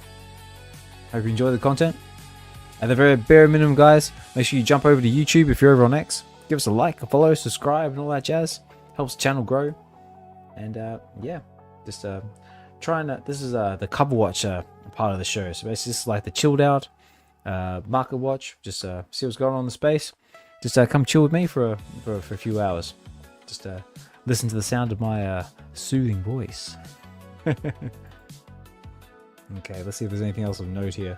Hope you enjoy the content. At the very bare minimum, guys, make sure you jump over to YouTube if you're over on X. Give us a like, a follow, subscribe, and all that jazz. Helps the channel grow. And yeah, just trying to. This is the COVERWATCH part of the show. So basically, this is like the chilled out market watch. Just see what's going on in the space. Just come chill with me for a few hours. Just listen to the sound of my soothing voice. Okay, let's see if there's anything else of note here.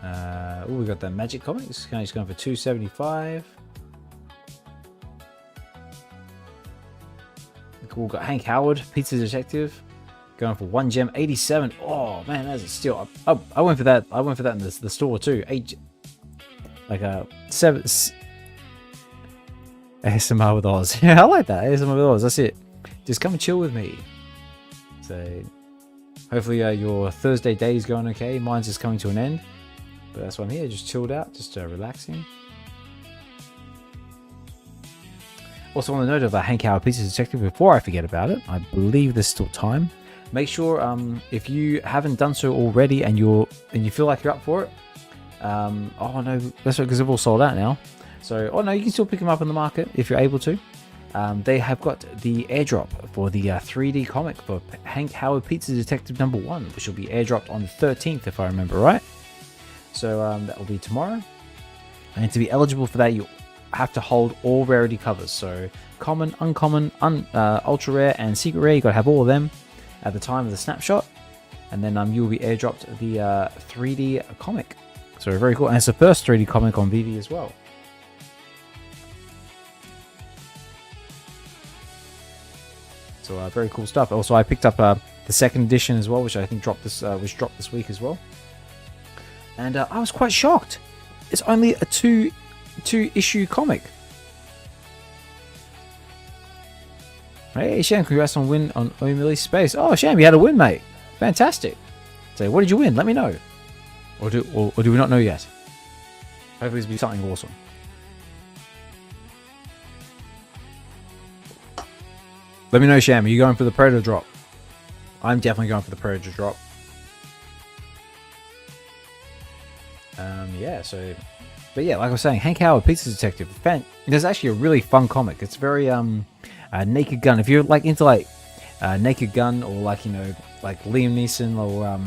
Oh, we got that Magic comic. This is going for $2.75. Cool. Got Hank Howard, Pizza Detective, going for 1 gem, 87. Oh man, that's a steal. I went for that. I went for that in the store too. 8, like a 7. ASMR with Oz. Yeah, I like that. ASMR with Oz. That's it. Just come and chill with me. So hopefully your Thursday day is going okay. Mine's just coming to an end. But that's why I'm here, just chilled out, just relaxing. Also on the note of Hank Howard Pizza Detective, before I forget about it, I believe there's still time. Make sure if you haven't done so already and you feel like you're up for it. Oh no, that's right, because they've all sold out now. So oh no, you can still pick them up in the market if you're able to. They have got the airdrop for the 3D comic for Hank Howard Pizza Detective #1, which will be airdropped on the 13th if I remember right. So that will be tomorrow. And to be eligible for that, you have to hold all rarity covers. So common, uncommon, ultra rare, and secret rare. You got to have all of them at the time of the snapshot, and then you will be airdropped the 3D comic. So very cool, and it's the first 3D comic on VeVe as well. So very cool stuff. Also, I picked up the second edition as well, which I think dropped this week as well. And I was quite shocked. It's only a two issue comic. Hey Sham, congrats on win on Omili Space. Oh Sham, you had a win, mate. Fantastic. So what did you win? Let me know. Or do we not know yet? Hopefully it's be something awesome. Let me know, Sham. Are you going for the Predator drop? I'm definitely going for the Predator drop. Yeah, so, but yeah, like I was saying, Hank Howard Pizza Detective. There's actually a really fun comic. It's very Naked Gun. If you're like into like Naked Gun or like like Liam Neeson or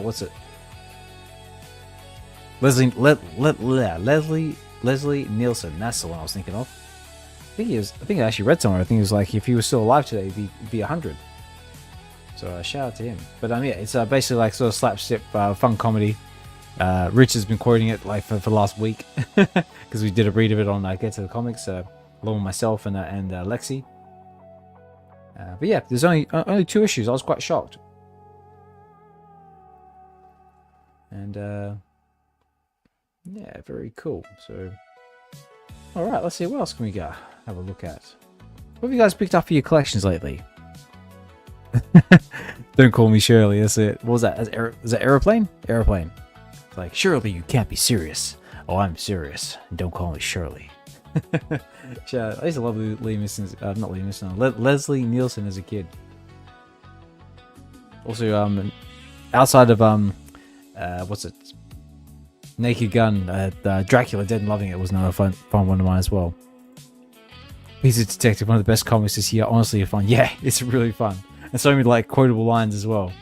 what's it? Leslie Nielsen. That's the one I was thinking of. think I actually read somewhere. I think it was like if he was still alive today, he'd be 100. So shout out to him. But yeah, it's basically like sort of slapstick fun comedy. Rich has been quoting it like for the last week because we did a read of it on Get to the Comics along with myself and Lexi. But yeah, there's only 2 issues. I was quite shocked. And yeah, very cool. So all right, let's see what else can we have a look at. What have you guys picked up for your collections lately? Don't call me Shirley. That's it. What was that? Is that aeroplane? Aeroplane. It's like, Shirley, you can't be serious. Oh, I'm serious. Don't call me Shirley. I used to love Leslie Nielsen as a kid. Also, outside of what's it? Naked Gun, Dracula Dead and Loving It was another fun one of mine as well. He's a Detective, one of the best comics this year. Honestly, fun. Yeah, it's really fun. And so many like quotable lines as well.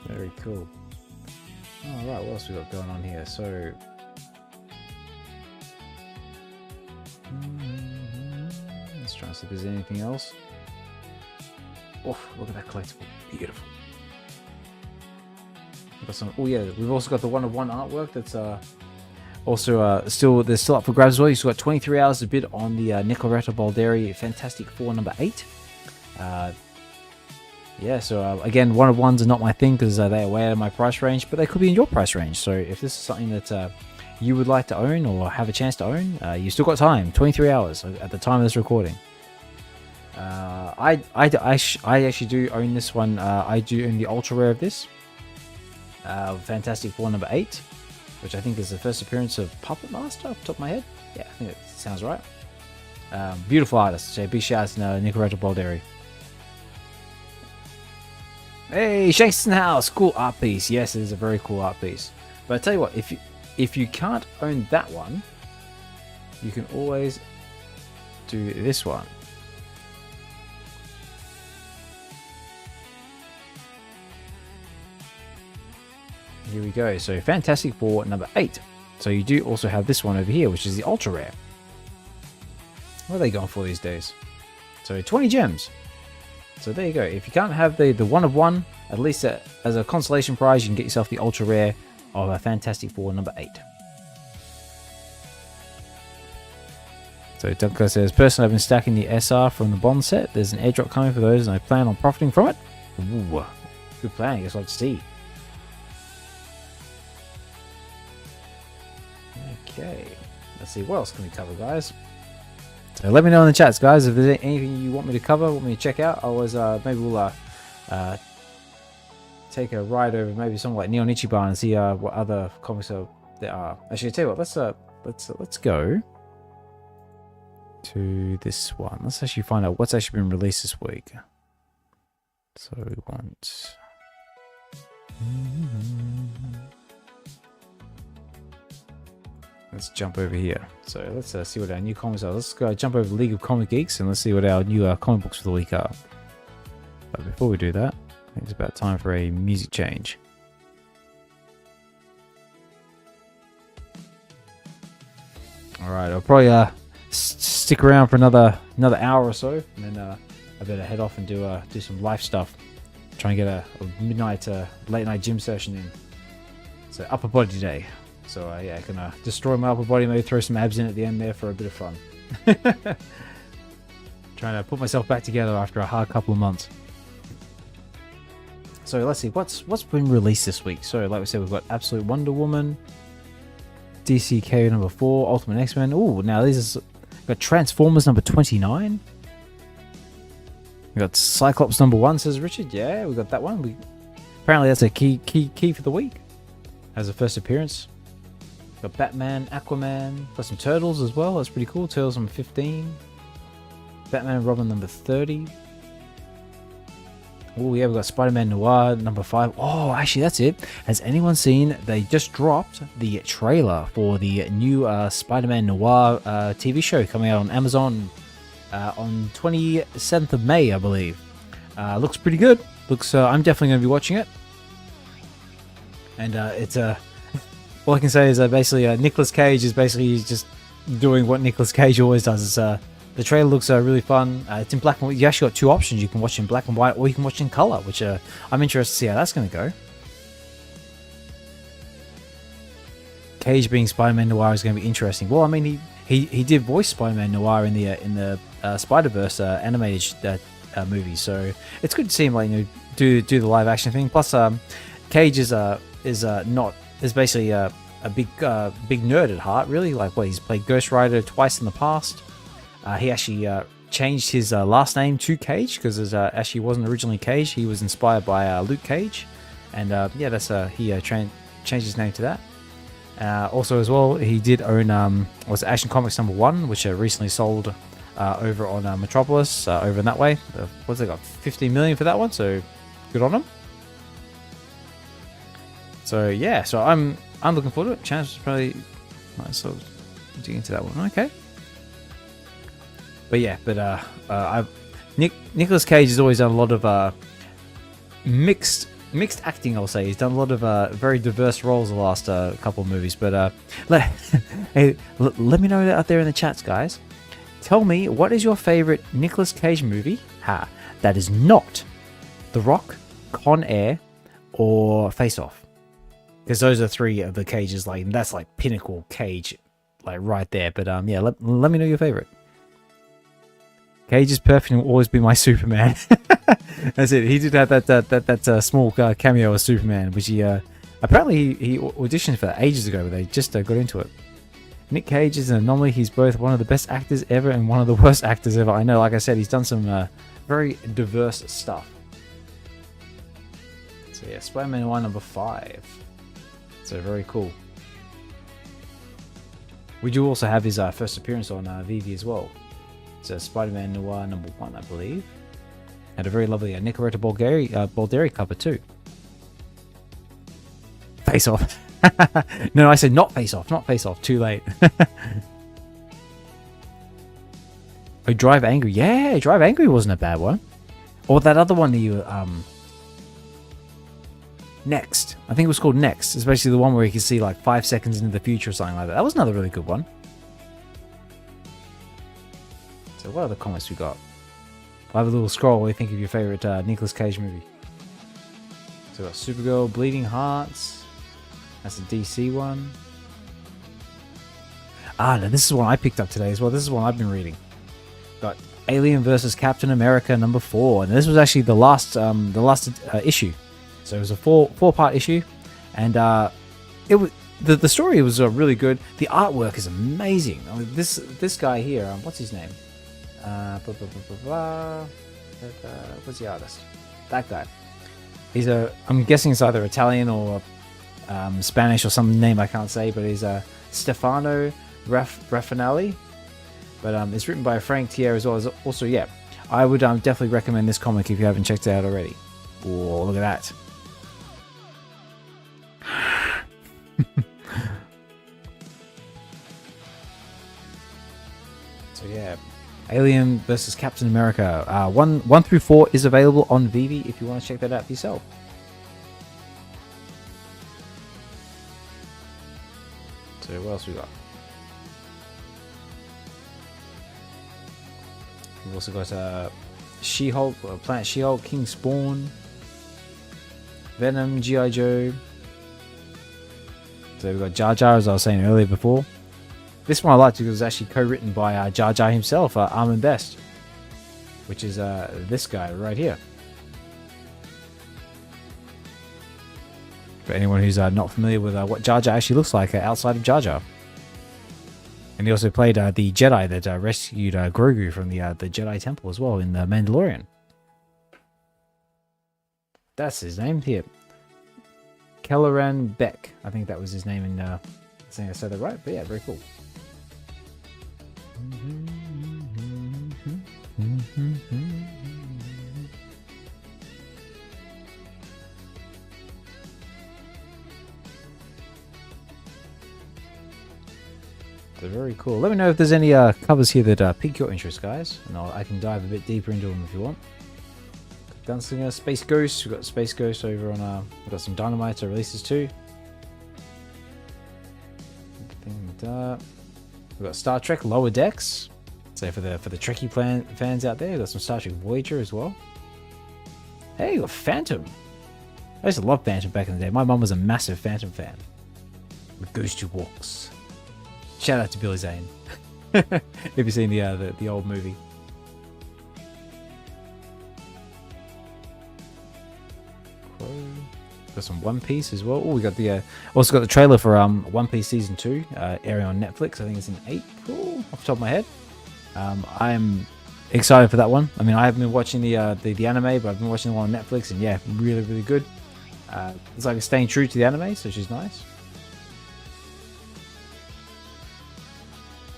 Very cool. Alright, what else we got going on here? So let's try and see if there's anything else. Oh, look at that collectible. Beautiful. We've got some, oh yeah, we've also got the one-of-one artwork that's also still up for grabs as well. You've still got 23 hours to bid on the Nicoletta Balderi Fantastic Four number 8. Yeah, so again, one-of-ones are not my thing because they are way out of my price range, but they could be in your price range. So if this is something that you would like to own or have a chance to own, you still got time. 23 hours at the time of this recording. I actually do own this one. I do own the ultra rare of this. Fantastic Four number 8, which I think is the first appearance of Puppet Master off the top of my head. Yeah, I think it sounds right. Beautiful artist. So big shout out to Nicoletta Balderi. Hey, Shankston House, cool art piece. Yes, it is a very cool art piece. But I tell you what, if you can't own that one, you can always do this one. Here we go. So Fantastic Four number 8. So you do also have this one over here, which is the ultra rare. What are they going for these days? So 20 gems. So there you go. If you can't have the one-of-one, at least as a consolation prize, you can get yourself the ultra rare of a Fantastic Four number 8. So Dunker says, personally, I've been stacking the SR from the Bond set. There's an airdrop coming for those, and I plan on profiting from it. Ooh, good plan. I guess I'd see. Okay, let's see, what else can we cover, guys? So let me know in the chats, guys, if there's anything you want me to cover, want me to check out. Otherwise, maybe we'll take a ride over maybe something like Neon Ichiban and see what other comics there are. Actually, I tell you what, let's go to this one. Let's actually find out what's actually been released this week. So we want. Let's jump over here. So let's see what our new comics are. Let's go jump over to League of Comic Geeks and let's see what our new comic books for the week are. But before we do that, I think it's about time for a music change. Alright, I'll probably stick around for another hour or so, and then I better head off and do some life stuff. Try and get a midnight, late night gym session in. So upper body day. So yeah, I can destroy my upper body, maybe throw some abs in at the end there for a bit of fun. Trying to put myself back together after a hard couple of months. So let's see, what's been released this week? So like we said, we've got Absolute Wonder Woman, DCK number 4, Ultimate X-Men. Oh, now these are got Transformers number 29. We got Cyclops number 1, says Richard. Yeah, we got that one. Apparently that's a key for the week as a first appearance. Got Batman, Aquaman, got some Turtles as well. That's pretty cool. Turtles number 15. Batman and Robin number 30. Oh yeah, we've got Spider-Man Noir number 5. Oh, actually that's it. Has anyone seen, they just dropped the trailer for the new Spider-Man Noir TV show coming out on Amazon on 27th of May, I believe. Looks pretty good. I'm definitely going to be watching it. And it's all I can say is basically Nicolas Cage is basically just doing what Nicolas Cage always does. It's, the trailer looks really fun. It's in black and white. You actually got two options. You can watch in black and white, or you can watch in color, which I'm interested to see how that's going to go. Cage being Spider-Man Noir is going to be interesting. Well, I mean, he did voice Spider-Man Noir in the Spider-Verse animated movie, so it's good to see him, like, you know, do the live action thing. Plus, Cage is basically a big nerd at heart, really. Like, what, he's played Ghost Rider twice in the past. He actually changed his last name to Cage because it actually wasn't originally Cage. He was inspired by Luke Cage, and yeah, that's he changed his name to that. Also, as well, he did own was Action Comics #1, which recently sold over on Metropolis, over in that way. What's they got? 15 million for that one, so good on him. So yeah, so I'm looking forward to it. Chance probably might sort of dig into that one. Okay. But yeah, Nicolas Cage has always done a lot of mixed acting, I'll say. He's done a lot of very diverse roles the last couple of movies. But let me know out there in the chats, guys. Tell me, what is your favorite Nicolas Cage movie that is not The Rock, Con Air, or Face Off? Because those are three of the Cages, like, that's like pinnacle Cage, like, right there. But yeah, let me know your favorite. Cage is perfect and will always be my Superman. That's it. He did have that small cameo as Superman, which he apparently he auditioned for ages ago, but they just got into it. Nick Cage is an anomaly. He's both one of the best actors ever and one of the worst actors ever. I know, like I said, he's done some very diverse stuff. So yeah, Spider-Man 1 #5. So very cool. We do also have his first appearance on VeVe as well. So Spider-Man Noir #1, I believe. Had a very lovely Nicoretta Balderi cover too. Face Off. No, I said not Face Off. Not Face Off. Too late. Oh, Drive Angry. Yeah, Drive Angry wasn't a bad one. Or that other one that you... Next. I think it was called Next. Especially the one where you can see like 5 seconds into the future or something like that. That was another really good one. So what other comments we got? I'll have a little scroll. What do you think of your favorite Nicolas Cage movie? So we got Supergirl, Bleeding Hearts. That's a DC one. Ah, no, this is one I picked up today as well. This is one I've been reading. Got Alien vs. Captain America #4, and this was actually the last issue. So it was a four-part issue, and it was the story was really good. The artwork is amazing. I mean, this guy here, what's his name? What's the artist? That guy. He's I'm guessing it's either Italian or Spanish or some name I can't say, but he's Stefano Raffanelli. But it's written by Frank Tier as well. As also, yeah, I would definitely recommend this comic if you haven't checked it out already. Oh, look at that. So yeah, Alien vs. Captain America 1 through 4 is available on VeVe if you want to check that out for yourself. So what else we got? We've also got She-Hulk, Planet She-Hulk, King Spawn, Venom, G.I. Joe. So we've got Jar Jar, as I was saying earlier before. This one I liked because it was actually co-written by Jar Jar himself, Armin Best, which is this guy right here. For anyone who's not familiar with what Jar Jar actually looks like outside of Jar Jar. And he also played the Jedi that rescued Grogu from the Jedi Temple as well in The Mandalorian. That's his name here. Kelleran Beck. I think that was his name in I think I said that right, but yeah, very cool. So very cool. Let me know if there's any covers here that pique your interest, guys, and I can dive a bit deeper into them if you want. Gunslinger, Space Ghost. We've got Space Ghost over on. We've got some Dynamite releases too. We've got Star Trek Lower Decks. So for the Trekkie fans out there, we've got some Star Trek Voyager as well. Hey, you got Phantom. I used to love Phantom back in the day. My mum was a massive Phantom fan. The Ghost Who Walks. Shout out to Billy Zane. If you've seen the old movie. Got some One Piece as well. Oh, we got the also got the trailer for One Piece season 2 airing on Netflix. I think it's in April off the top of my head. I'm excited for that one. I mean, I haven't been watching the anime, but I've been watching the one on Netflix, and yeah, really, really good. It's like it's staying true to the anime, so she's nice.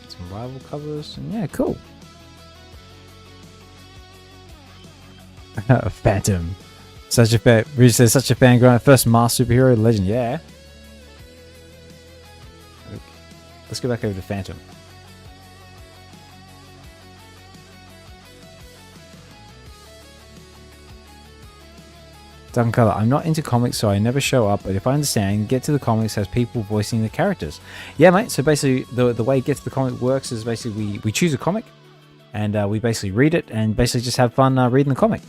Some rival covers, and yeah, cool. Phantom. Such a fan. Ridge says such a fan growing up. First Mars superhero legend, yeah. Let's go back over to Phantom. Duncan Color, I'm not into comics, so I never show up, but if I understand, Get to the Comics has people voicing the characters. Yeah, mate, so basically the way Get to the Comic works is basically we choose a comic, and we basically read it, and basically just have fun reading the comic.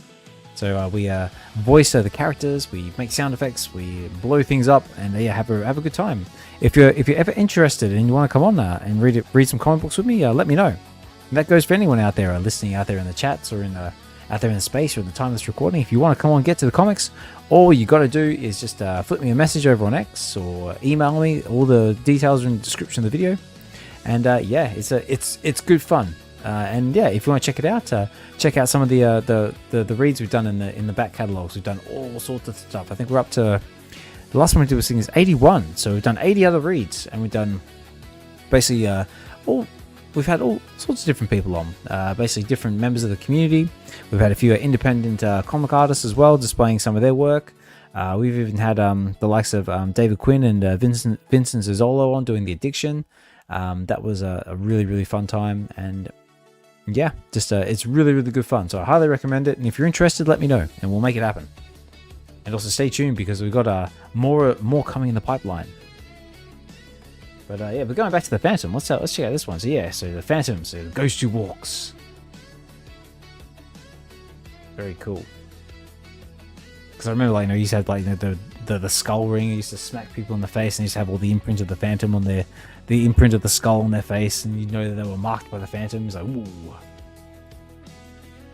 So we voice the characters, we make sound effects, we blow things up, and yeah, have a good time. If you're ever interested and you want to come on and read some comic books with me, let me know. And that goes for anyone out there listening out there in the chats or out there in the space or in the time of this recording. If you want to come on Get to the Comics, all you got to do is just flip me a message over on X or email me. All the details are in the description of the video. And yeah, it's good fun. And yeah, if you want to check it out, check out some of the reads we've done in the back catalogs. We've done all sorts of stuff. I think we're up to the last one we did was 81. So we've done 80 other reads, and we've done basically we've had all sorts of different people on, basically different members of the community. We've had a few independent comic artists as well, displaying some of their work. We've even had the likes of David Quinn and Vincent Zizzolo on doing The Addiction. That was a really, really fun time, and yeah, just it's really, really good fun. So I highly recommend it, and if you're interested, let me know, and we'll make it happen. And also stay tuned because we've got more coming in the pipeline. But yeah, but going back to the Phantom, let's check out this one. So yeah, so the Phantom, so the Ghost Who Walks. Very cool. Because I remember, like, you used to have like the skull ring. You used to smack people in the face, and you used to have all the imprint of the Phantom on the imprint of the skull on their face, and you know that they were marked by the Phantom. It's like, ooh,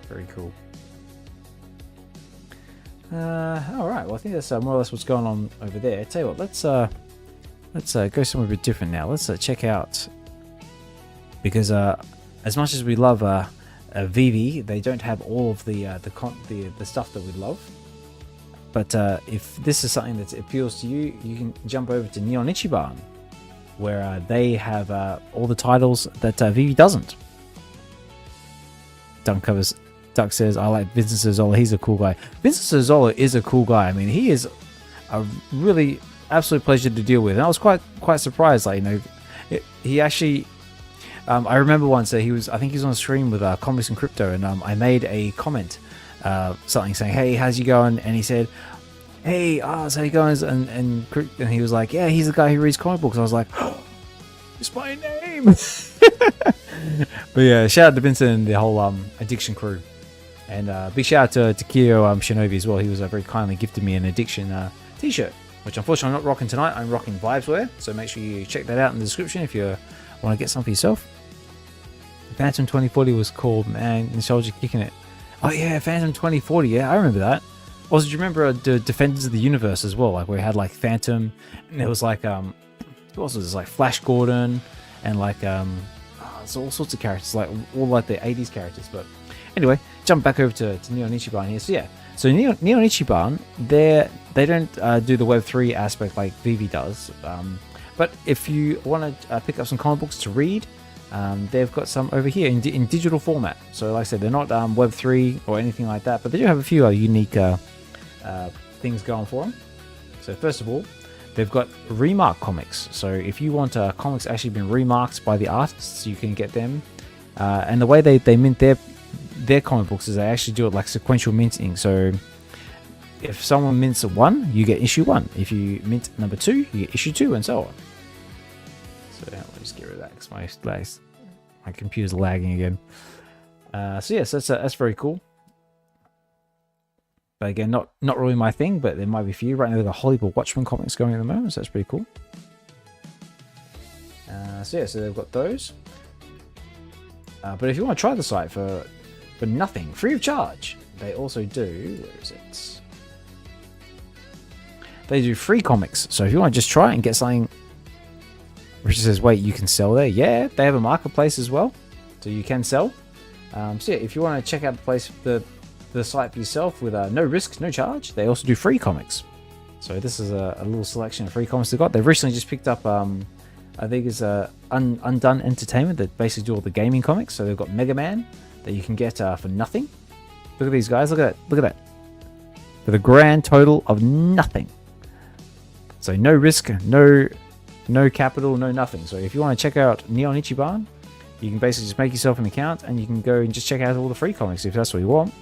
very cool. All right. Well, I think that's more or less what's going on over there. Tell you what, let's go somewhere a bit different now. Let's check out, because as much as we love VeVe, they don't have all of the stuff that we love. But if this is something that appeals to you, you can jump over to Neon Ichiban, where they have all the titles that VeVe doesn't. Duck says, I like Vincent Zizzola. He's a cool guy. Vincent Zizzola is a cool guy. I mean, he is a really absolute pleasure to deal with. And I was quite surprised. Like, he actually, I remember once I think he was on a stream with Comics and Crypto, and I made a comment, something saying, "Hey, how's you going?" And he said, "Hey, Oz, how you going?" And he was like, "Yeah, he's the guy who reads comic books." I was like, "Oh, it's my name." But yeah, shout out to Vincent and the whole Addiction crew. And big shout out to Kyo Shinobi as well. He was very kindly gifted me an Addiction t-shirt, which unfortunately I'm not rocking tonight. I'm rocking VibesWear, so make sure you check that out in the description if you want to get some for yourself. Phantom 2040 was called, man, Nostalgia kicking it. Oh yeah, Phantom 2040, yeah, I remember that. Also, do you remember the Defenders of the Universe as well? Like, where we had like Phantom, and there was like who else was this? Like Flash Gordon, and like there's all sorts of characters, like all like the 80s characters. But anyway, jump back over to Neon Ichiban here. So yeah, so Neon Ichiban, they don't do the Web3 aspect like VeVe does. But if you want to pick up some comic books to read, they've got some over here in digital format. So like I said, they're not Web3 or anything like that, but they do have a few unique things going for them. So first of all, they've got remark comics. So if you want comics actually been remarked by the artists, you can get them. And the way they mint their comic books is they actually do it like sequential minting. So if someone mints 1, you get issue 1. If you mint number 2, you get issue 2, and so on. So let me just get rid of that because my computer's lagging again. So yes, that's very cool. But again, not really my thing, but there might be a few. Right now they've got Hollywood Watchmen comics going at the moment, so that's pretty cool. So yeah, so they've got those. But if you want to try the site for nothing, free of charge, they also do, where is it? They do free comics. So if you want to just try it and get something, which says, wait, you can sell there. Yeah, they have a marketplace as well, so you can sell. So yeah, if you want to check out the place, the site for yourself with no risk, no charge, they also do free comics. So this is a little selection of free comics they've got. They've recently just picked up, I think it's Undone Entertainment that basically do all the gaming comics. So they've got Mega Man that you can get for nothing. Look at these guys. Look at that. Look at that. For the grand total of nothing. So no risk, no capital, no nothing. So if you want to check out Neon Ichiban, you can basically just make yourself an account and you can go and just check out all the free comics if that's what you want.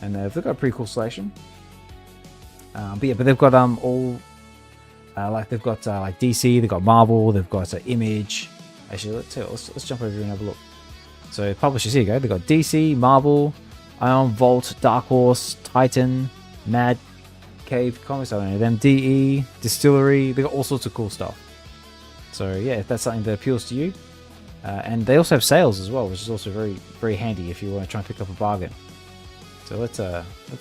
And they've got a pretty cool selection. But they've got all like they've got like DC, they've got Marvel, they've got Image. Actually, let's jump over here and have a look. So publishers, here you go. They've got DC, Marvel, Ion, Vault, Dark Horse, Titan, Mad Cave Comics. I don't know them. DE, Distillery. They got all sorts of cool stuff. So yeah, if that's something that appeals to you, and they also have sales as well, which is also very very handy if you want to try and pick up a bargain. So let's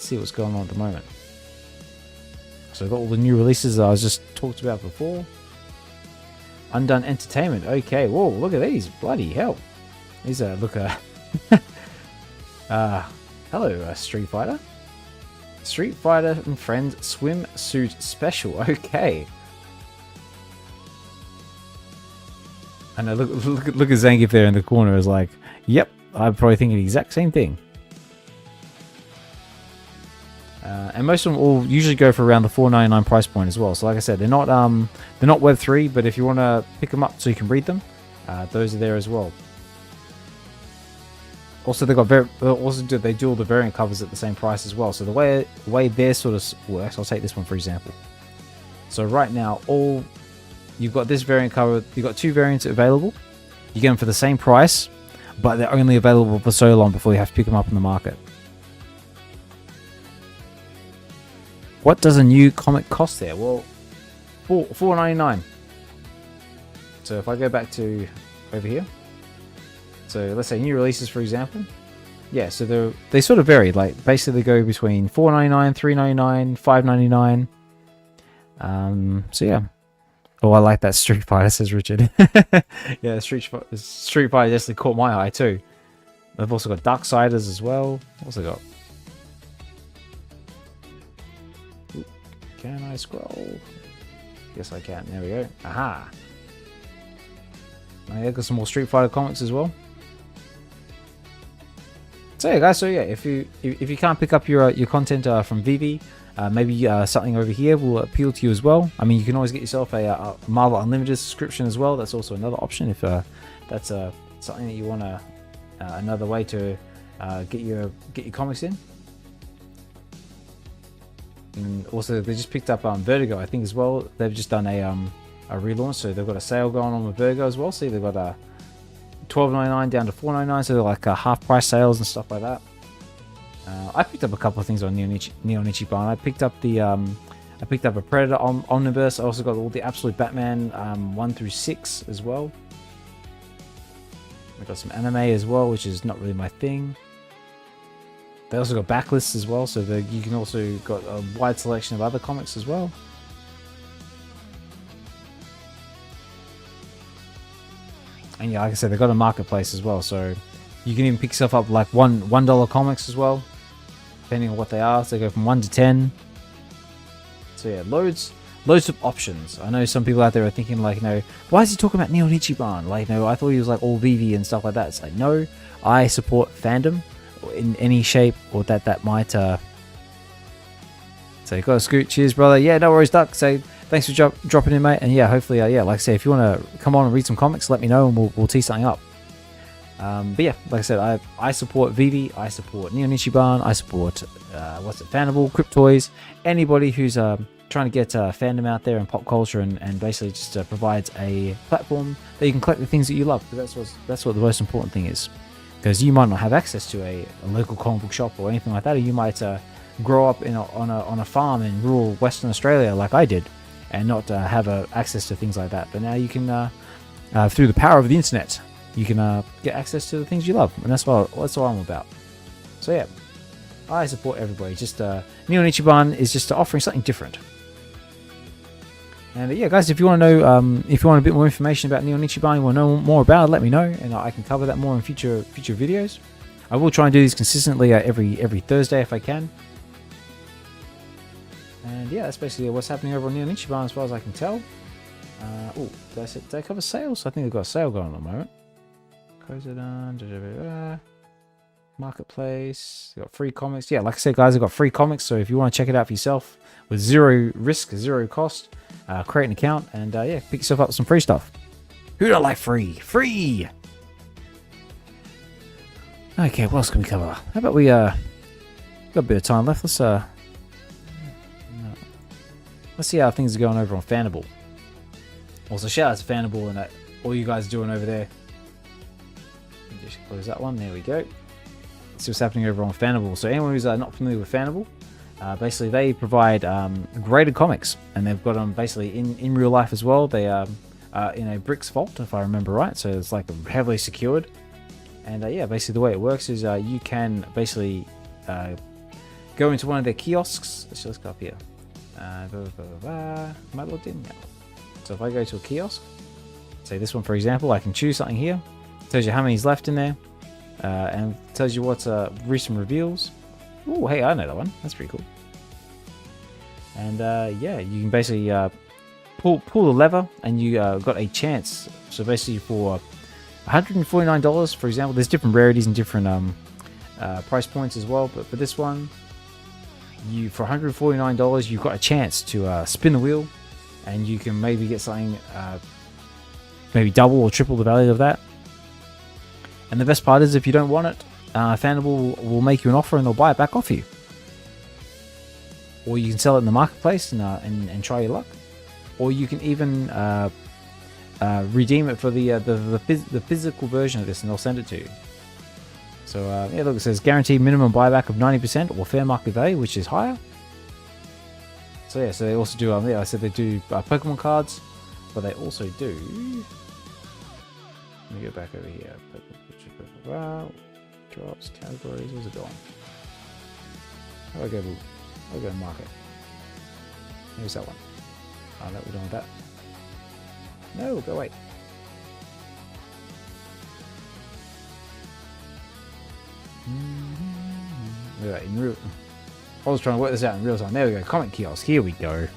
see what's going on at the moment. So I've got all the new releases that I was just talked about before. Undone Entertainment. Okay, whoa, look at these. Bloody hell. These are, look at... hello, Street Fighter. Street Fighter and Friends Swimsuit Special. Okay. And look at Zangief there in the corner is like, yep, I'm probably thinking the exact same thing. And most of them all usually go for around the $4.99 price point as well. So like I said, they're not Web3, but if you want to pick them up so you can read them, those are there as well. Also, they do all the variant covers at the same price as well. So the way their sort of works, I'll take this one for example. So right now, you've got this variant cover. You've got two variants available. You get them for the same price, but they're only available for so long before you have to pick them up in the market. What does a new comic cost there? Well, $4.99. So if I go back to over here, so let's say new releases for example, yeah. So they sort of vary. Like basically they go between $4.99, $3.99, $5.99. So yeah. Oh, I like that Street Fighter, says Richard. Yeah, Street Fighter definitely caught my eye too. They've also got Darksiders as well. What's they got? Can I scroll? Yes, I can. There we go. Aha! I got some more Street Fighter comics as well. So yeah, guys. So yeah, if you can't pick up your content from VeVe, maybe something over here will appeal to you as well. I mean, you can always get yourself a Marvel Unlimited subscription as well. That's also another option if that's something that you want another way to get your comics in. And also, they just picked up Vertigo, I think, as well. They've just done a relaunch, so they've got a sale going on with Vertigo as well. See, they've got $12.99 down to $4.99, so they're like half price sales and stuff like that. I picked up a couple of things on Neon Ichiban. I picked up a Predator Omnibus. I also got all the Absolute Batman 1 through 6 as well. I got some anime as well, which is not really my thing. They also got backlists as well, so you can also got a wide selection of other comics as well. And yeah, like I said, they've got a marketplace as well, so you can even pick yourself up like $1 comics as well, depending on what they are. So they go from 1 to 10. So yeah, loads of options. I know some people out there are thinking like, why is he talking about Neon Ichiban? Like, I thought he was like all VeVe and stuff like that. It's like, no, I support fandom in any shape or that might so you got a scoot. Cheers, brother. Yeah, no worries, Duck. So thanks for dropping in, mate. And yeah, hopefully yeah, like I say, if you want to come on and read some comics, let me know and we'll tee something up. But yeah, like I said, I support VeVe, I support Neon Ichiban, I support Fanable, Cryptoys, anybody who's trying to get fandom out there and pop culture, and basically just provides a platform that you can collect the things that you love. Because that's what the most important thing is. Because you might not have access to a local comic book shop or anything like that, or you might grow up on a farm in rural Western Australia like I did, and not have access to things like that. But now you can, through the power of the internet, you can get access to the things you love, and that's what I'm about. So yeah, I support everybody. Just Neon Ichiban is just offering something different. And yeah, guys, if you want to know, if you want a bit more information about Neon Ichiban, you want to know more about it, let me know, and I can cover that more in future videos. I will try and do these consistently every Thursday if I can. And yeah, that's basically what's happening over on Neon Ichiban as far as I can tell. Oh, did I cover sales? I think they've got a sale going on at the moment. Close it on. Marketplace. They got free comics. Yeah, like I said, guys, I've got free comics. So if you want to check it out for yourself with zero risk, zero cost, create an account and yeah, pick yourself up some free stuff. Who don't like free? Free! Okay, what else can we cover? How about we got a bit of time left. Let's see how things are going over on Fanable. Also, shout out to Fanable and all you guys are doing over there. Just close that one. There we go. Let's see what's happening over on Fanable. So anyone who's not familiar with Fanable, basically they provide graded comics, and they've got them basically in real life as well. They are in a bricks vault, if I remember right. So it's like heavily secured. And yeah, basically the way it works is you can basically go into one of their kiosks. Let's go up here. Am I logged in now? So if I go to a kiosk, say this one for example, I can choose something here. It tells you how many's left in there, and tells you what's recent reveals. Oh, hey, I know that one. That's pretty cool. And yeah, you can basically pull the lever, and you got a chance. So basically, for $149, for example, there's different rarities and different price points as well. But for this one, for $149, you've got a chance to spin the wheel, and you can maybe get something maybe double or triple the value of that. And the best part is, if you don't want it, Fanable will make you an offer and they'll buy it back off you. Or you can sell it in the marketplace and try your luck. Or you can even redeem it for the physical version of this, and they'll send it to you. So yeah, look, it says guaranteed minimum buyback of 90% or fair market value, which is higher. So yeah, so they also do, yeah, I said they do Pokemon cards, but they also do. Let me go back over here. Drops, categories, where's it going? I'll go to market. Here's that one. Oh no, we're done with that. No, go away. Look at that, in real. I was trying to work this out in real time. There we go. Comic kiosk. Here we go.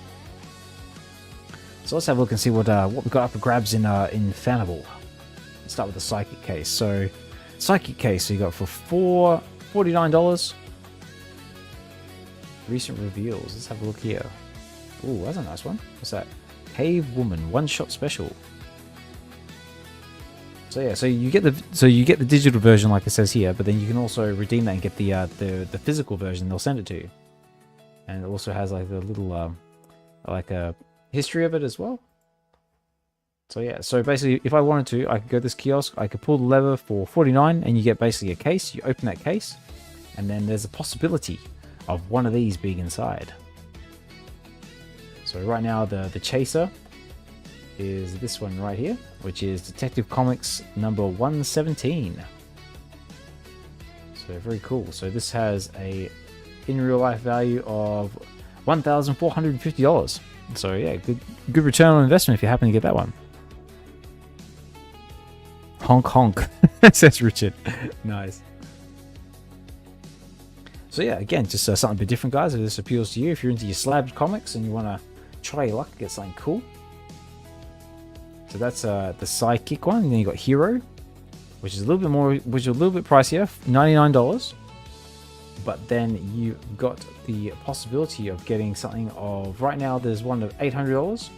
So let's have a look and see what we got up for grabs in Fanable. Let's start with the psychic case. So psychic case, so you got for $49. Recent reveals. Let's have a look here. Ooh, that's a nice one. What's that? Cave Woman one-shot special. So yeah, so you get the digital version like it says here, but then you can also redeem that and get the physical version. They'll send it to you, and it also has like the little like a history of it as well. So yeah, so basically, if I wanted to, I could go to this kiosk, I could pull the lever for $49, and you get basically a case. You open that case, and then there's a possibility of one of these being inside. So right now, the chaser is this one right here, which is Detective Comics number 117. So very cool. So this has a in real life value of $1,450. So yeah, good return on investment if you happen to get that one. Honk honk, says Richard. Nice. So yeah, again, just something a bit different, guys. If this appeals to you, if you're into your slabbed comics and you want to try your luck, get something cool. So that's the sidekick one. And then you got Hero, which is a little bit more, which is a little bit pricier, $99. But then you got the possibility of getting something of, right now there's one of $800.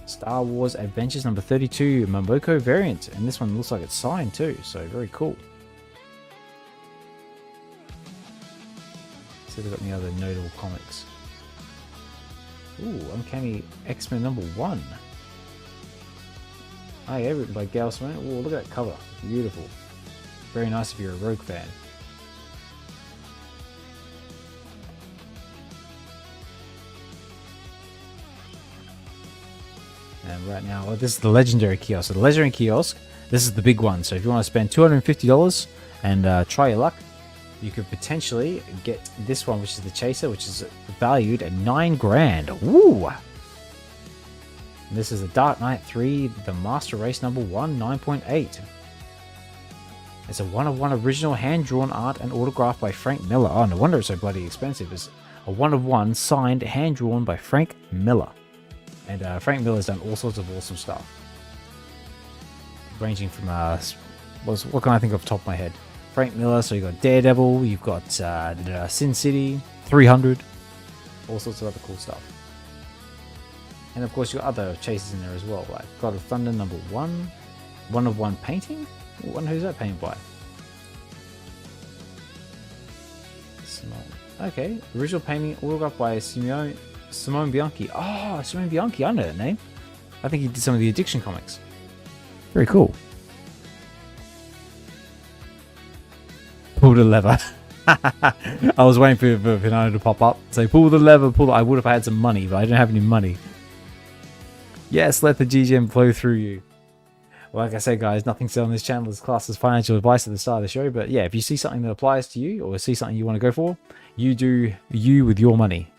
Star Wars Adventures number 32 Mamoko variant, and this one looks like it's signed too, so very cool. See if they've got any other notable comics. Ooh, Uncanny X-Men #1. Hi, written by Vibesman. Ooh, look at that cover. Beautiful. Very nice if you're a Rogue fan. And right now, oh, this is the Legendary Kiosk. So the Legendary Kiosk, this is the big one. So if you want to spend $250 and try your luck, you could potentially get this one, which is the Chaser, which is valued at $9 grand. Ooh! And this is the Dark Knight 3, the Master Race #1, 9.8. It's a one-of-one original hand-drawn art and autographed by Frank Miller. Oh, no wonder it's so bloody expensive. It's a one-of-one signed, hand-drawn by Frank Miller. And Frank Miller's done all sorts of awesome stuff. Ranging from, what can I think off the top of my head? Frank Miller, so you've got Daredevil, you've got Sin City, 300, all sorts of other cool stuff. And of course you've got other chases in there as well, like God of Thunder #1, one-of-one painting? I wonder who's that painted by? Okay, original painting autographed by Simone Bianchi. Oh, Simone Bianchi, I know that name. I think he did some of the Addiction comics. Very cool. Pull the lever. I was waiting for Fanable to pop up. Say, pull the lever, pull it. I would if I had some money, but I don't have any money. Yes, let the GGM flow through you. Well, like I said, guys, nothing said on this channel is classed as financial advice at the start of the show. But yeah, if you see something that applies to you or see something you want to go for, you do you with your money.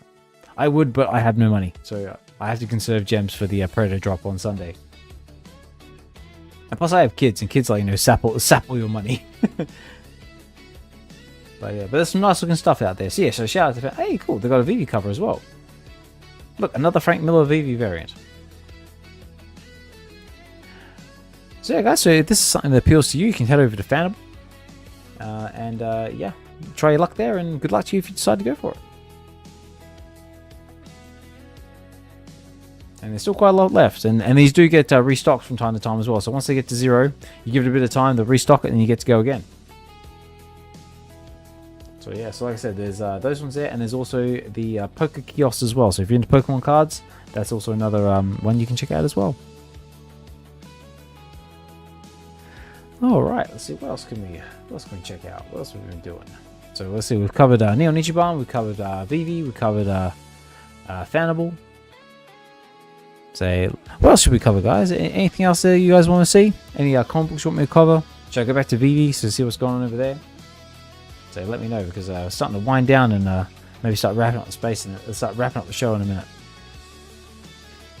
I would, but I have no money. So I have to conserve gems for the Predator drop on Sunday. And plus I have kids, and kids like, you know, sap all your money. But yeah, but there's some nice looking stuff out there. So yeah, so shout out to hey, cool, they got a VeVe cover as well. Look, another Frank Miller VeVe variant. So yeah, guys, so if this is something that appeals to you, you can head over to Fanable. Yeah, try your luck there, and good luck to you if you decide to go for it. And there's still quite a lot left, and these do get restocked from time to time as well. So once they get to 0, you give it a bit of time, they'll restock it, and you get to go again. So yeah, so like I said, there's those ones there, and there's also the poker kiosk as well. So if you're into Pokemon cards, that's also another one you can check out as well. All right, let's see what else can we check out. What else have we been doing? So let's see, we've covered Neon Ichiban, we covered VeVe, we covered Fanable. So what else should we cover, guys? Anything else there you guys want to see? Any comic books you want me to cover? Should I go back to VeVe to see what's going on over there? So let me know, because we're starting to wind down and maybe start wrapping up the space and start wrapping up the show in a minute.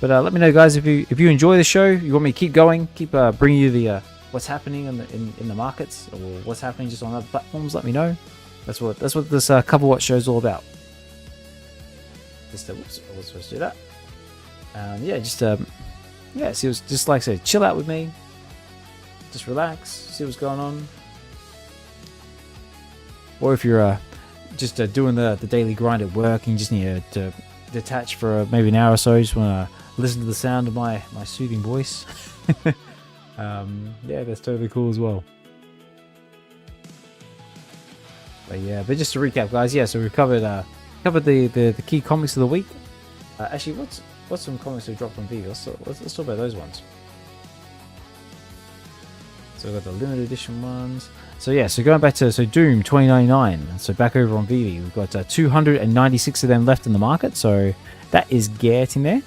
But let me know, guys, if you enjoy the show, you want me to keep going, keep bringing you the what's happening in the markets, or what's happening just on other platforms. Let me know. That's what this COVERWATCH show is all about. Whoops, I was supposed to do that. Yeah, just yeah, see what's, just like I said, chill out with me, just relax, see what's going on. Or if you're just doing the daily grind at work and you just need to detach for maybe an hour or so, you just want to listen to the sound of my soothing voice. Yeah, that's totally cool as well. But yeah, but just to recap, guys, yeah, so we've covered the key comics of the week. Actually, what's some comics that dropped on VeVe? Let's talk about those ones. So we've got the limited edition ones. So yeah, so going back to Doom 2099. So back over on VeVe, we've got 296 of them left in the market. So that is getting there.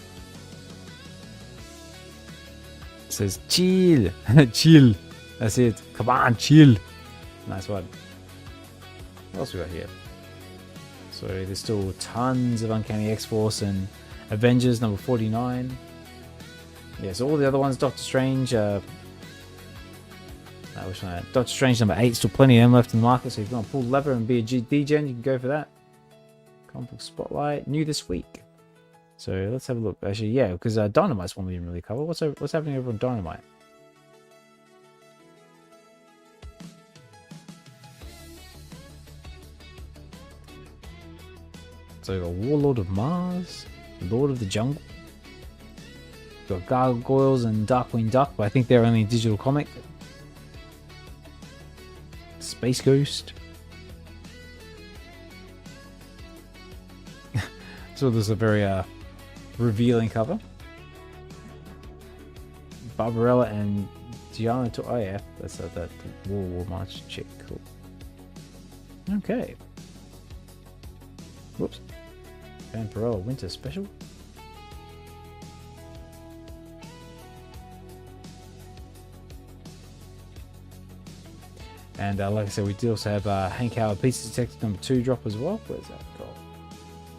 It says chill, chill. That's it. Come on, chill. Nice one. What else we got here? So there's still tons of Uncanny X-Force and Avengers number 49. Yeah, so all the other ones, Doctor Strange. Which one? Doctor Strange number 8. Still plenty of them left in the market. So if you want to pull the lever and be a DGen, you can go for that. Comic Book Spotlight, new this week. So let's have a look. Actually, yeah, because Dynamite's one we didn't really cover. What's happening over on Dynamite? So we've got Warlord of Mars, Lord of the Jungle. We've got Gargoyles and Darkwing Duck, but I think they're only a digital comic. Space Ghost. So there's a very revealing cover. Barbarella and Gianna. Oh yeah, that's that War March chick. Cool. Okay. Whoops. Vampirella Winter Special. And like I said, we do also have Hank Howard Pizza Detective number 2 drop as well. Where's that go?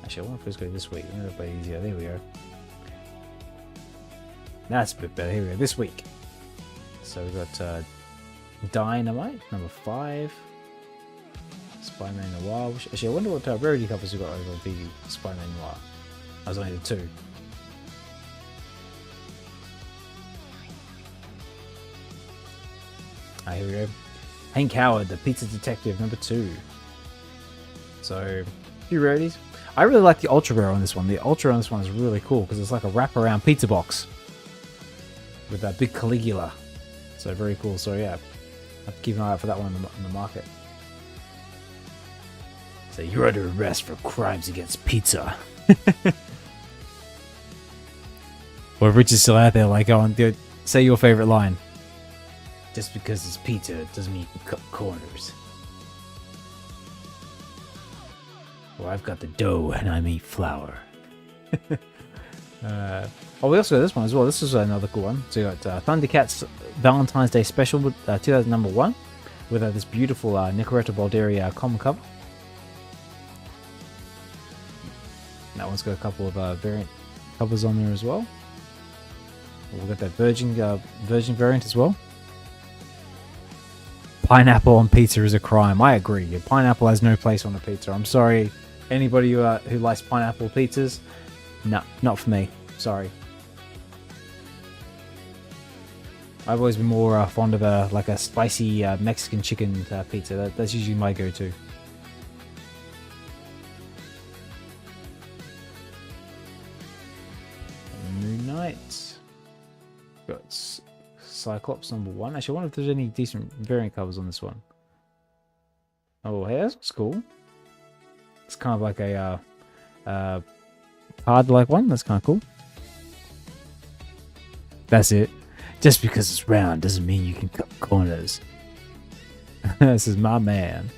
Actually, I want to first go this week. I'm going to play easier. There we go. That's a bit better. Here we go. This week. So we've got Dynamite number 5. Spider-Man Noir. Actually, I wonder what rarity covers we got over on VeVe. Spider-Man Noir. I was only the 2. Here we go. Hank Howard, the Pizza Detective number 2. So, a few rarities. I really like the Ultra Rare on this one. The Ultra on this one is really cool because it's like a wraparound pizza box with that big Caligula. So very cool. So yeah, I have to keep an eye out for that one in the market. So you're under arrest for crimes against pizza. Or if Rich is still out there, like, go on, dude, say your favorite line. Just because it's pizza doesn't mean you can cut corners. Or I've got the dough and I make flour. Oh, we also got this one as well. This is another cool one. So you got Thundercats Valentine's Day Special 2001 with this beautiful Nicoretta Balderia common cover. That one's got a couple of variant covers on there as well. We've got that Virgin variant as well. Pineapple on pizza is a crime. I agree. Pineapple has no place on a pizza. I'm sorry, anybody who likes pineapple pizzas. No, not for me. Sorry. I've always been more fond of like a spicy Mexican chicken pizza. That's usually my go-to. Moon Knight. Got Cyclops number 1. Actually, I wonder if there's any decent variant covers on this one. Oh, hey, that's cool. It's kind of like a card-like one. That's kind of cool. That's it. Just because it's round doesn't mean you can cut corners. This is my man.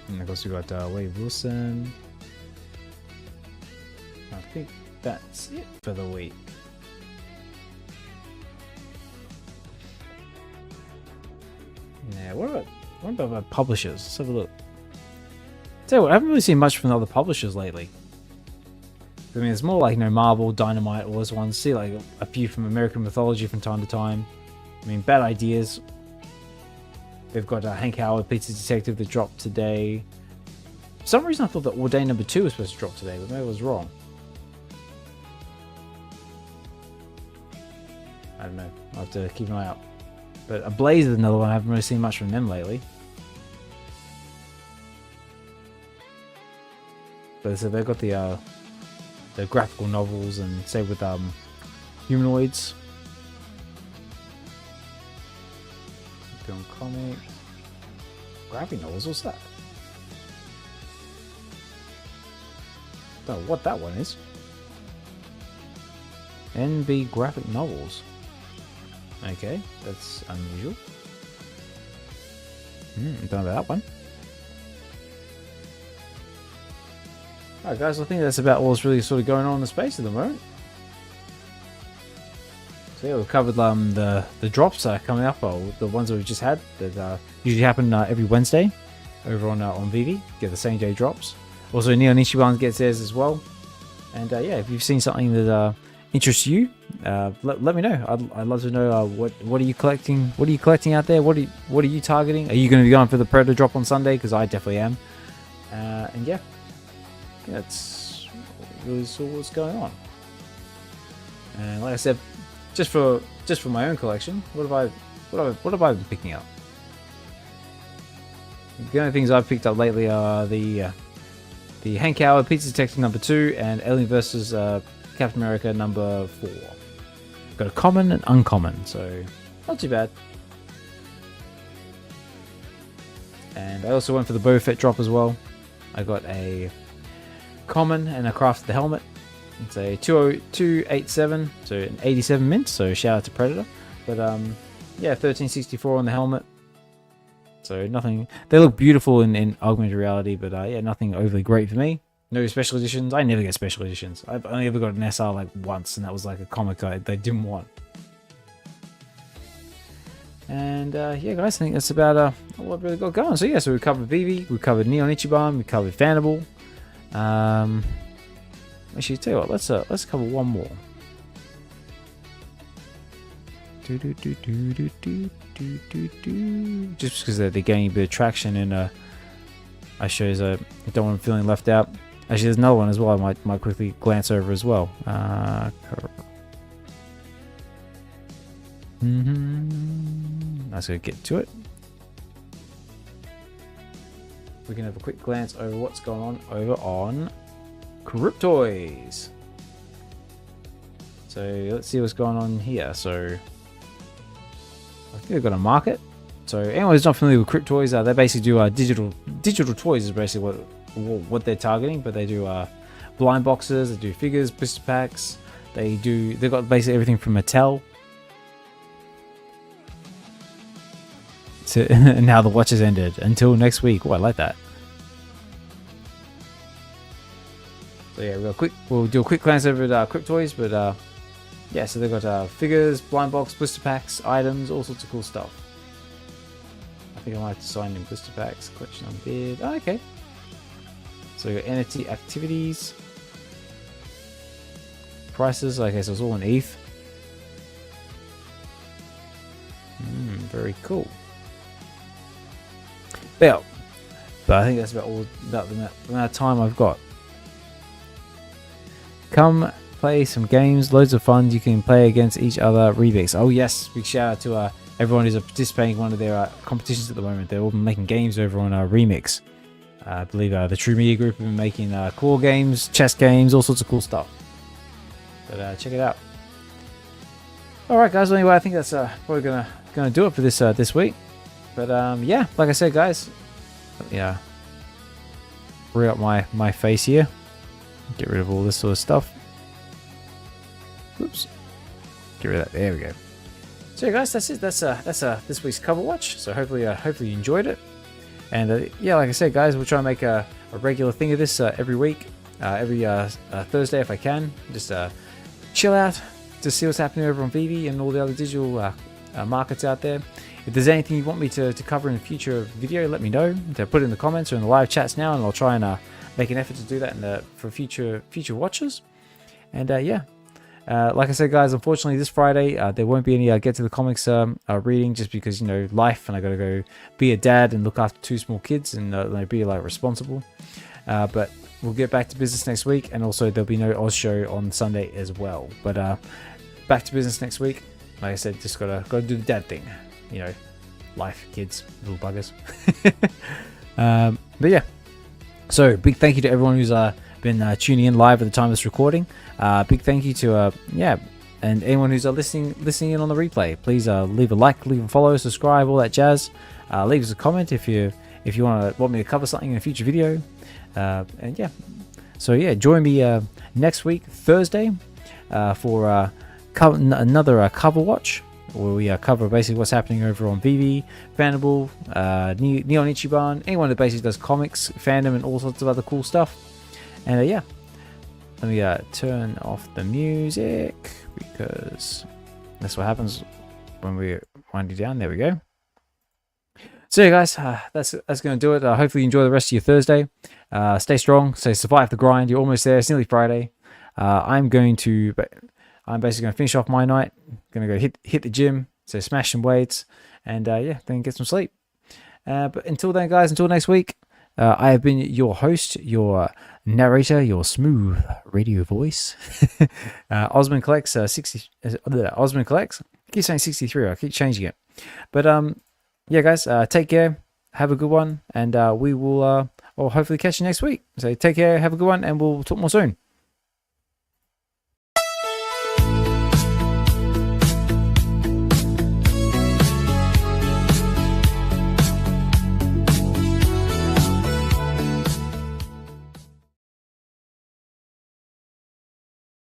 And of course we got Wade Wilson. I think that's it for the week. Yeah, what about publishers? Let's have a look. Tell you what, I haven't really seen much from the other publishers lately. I mean, it's more like, you know, Marvel, Dynamite, all those ones. See, like, a few from American Mythology from time to time. I mean, Bad Ideas. They've got Hank Howard, Pizza Detective, that dropped today. For some reason, I thought that Ordained number 2 was supposed to drop today, but maybe I was wrong. I don't know. I'll have to keep an eye out. But Ablaze is another one. I haven't really seen much from them lately. But so they've got the graphical novels, and say with humanoids. Film comics. Graphic novels, what's that? Don't know what that one is. NB graphic novels. Okay, that's unusual. Don't know about that one. Alright guys, I think that's about all that's really sort of going on in the space at the moment. So yeah, we've covered the drops coming up, or the ones that we've just had that usually happen every Wednesday over on VeVe. Get the same day drops. Also, Neon Ichiban gets theirs as well. And yeah, if you've seen something that interests you, let me know. I'd love to know what are you collecting? What are you collecting out there? What are you targeting? Are you going to be going for the Predator drop on Sunday? Because I definitely am. And yeah. That's really sort of what's going on. And like I said, just for my own collection, what have I been picking up? The only things I've picked up lately are the Hank Howard Pizza Detective number 2 and Alien vs Captain America number 4. Got a common and uncommon, so not too bad. And I also went for the Boba Fett drop as well. I got a common, and I crafted the helmet. It's a 20287, so an 87 mint. So shout out to Predator. But yeah, 1364 on the helmet. So nothing. They look beautiful in augmented reality, but yeah, nothing overly great for me. No special editions. I never get special editions. I've only ever got an SR like once, and that was like a comic they didn't want. And yeah, guys, I think that's about all I've really got going. So yeah, so we covered VeVe, we covered Neon Ichiban, we covered Fanable. Actually, tell you what, let's cover one more. Just because they're gaining a bit of traction, and I shows I don't want them feeling left out. Actually, there's another one as well. I might quickly glance over as well. Let's go get to it. We can have a quick glance over what's going on over on Cryptoys. So let's see what's going on here. So I think they've got a market. So anyone who's not familiar with Cryptoys, they basically do digital toys is basically what they're targeting. But they do blind boxes, they do figures, blister packs. They've got basically everything from Mattel. And now the watch has ended. Until next week. Oh, I like that. So yeah, we'll do a quick glance over at Cryptoys, but yeah, so they've got figures, blind box, blister packs, items, all sorts of cool stuff. I think I might have to sign in blister packs, collection on bid. Oh, okay. So you got NFT activities, prices. Okay, so it's all in ETH. Very cool. But I think that's about the amount of time I've got. Come play some games, loads of fun. You can play against each other. Remix. Oh yes, big shout out to everyone who's participating in one of their competitions at the moment. They're all making games over on Remix. I believe the TRU Media Group have been making core games, chess games, all sorts of cool stuff. But check it out. All right, guys. Well, anyway, I think that's probably gonna do it for this week. But yeah, like I said, guys, yeah, bring up my face here, get rid of all this sort of stuff. Oops, get rid of that. There we go. So, yeah, guys, that's it. That's this week's cover watch. So hopefully you enjoyed it. And yeah, like I said, guys, we'll try and make a regular thing of this every week, every Thursday if I can. Just chill out, just see what's happening over on VeVe and all the other digital markets out there. If there's anything you want me to cover in a future video, let me know. Put it in the comments or in the live chats now, and I'll try and make an effort to do that for future watches. And yeah, like I said, guys, unfortunately this Friday there won't be any Get to the Comics reading, just because, you know, life, and I gotta go be a dad and look after 2 small kids and be like responsible. But we'll get back to business next week, and also there'll be no Oz show on Sunday as well. But back to business next week. Like I said, just gotta do the dad thing. You know, life, kids, little buggers. But yeah, so big thank you to everyone who's been tuning in live at the time of this recording. Big thank you to yeah, and anyone who's listening in on the replay. Please leave a like, leave a follow, subscribe, all that jazz. Leave us a comment if you want me to cover something in a future video. And yeah, so yeah, join me next week Thursday for another cover watch, where we cover basically what's happening over on VeVe, Fanable, Neon Ichiban, anyone that basically does comics, fandom, and all sorts of other cool stuff. And yeah, let me turn off the music, because that's what happens when we wind it down. There we go. So yeah, guys, that's going to do it. Hopefully you enjoy the rest of your Thursday. Stay strong, survive the grind. You're almost there. It's nearly Friday. I'm basically going to finish off my night. Going to go hit the gym, so smash some weights, and yeah, then get some sleep. But until then, guys, until next week, I have been your host, your narrator, your smooth radio voice, OzmanKollects, OzmanKollects. I keep saying 63. I keep changing it. But yeah, guys, take care. Have a good one, and we will hopefully catch you next week. So take care, have a good one, and we'll talk more soon.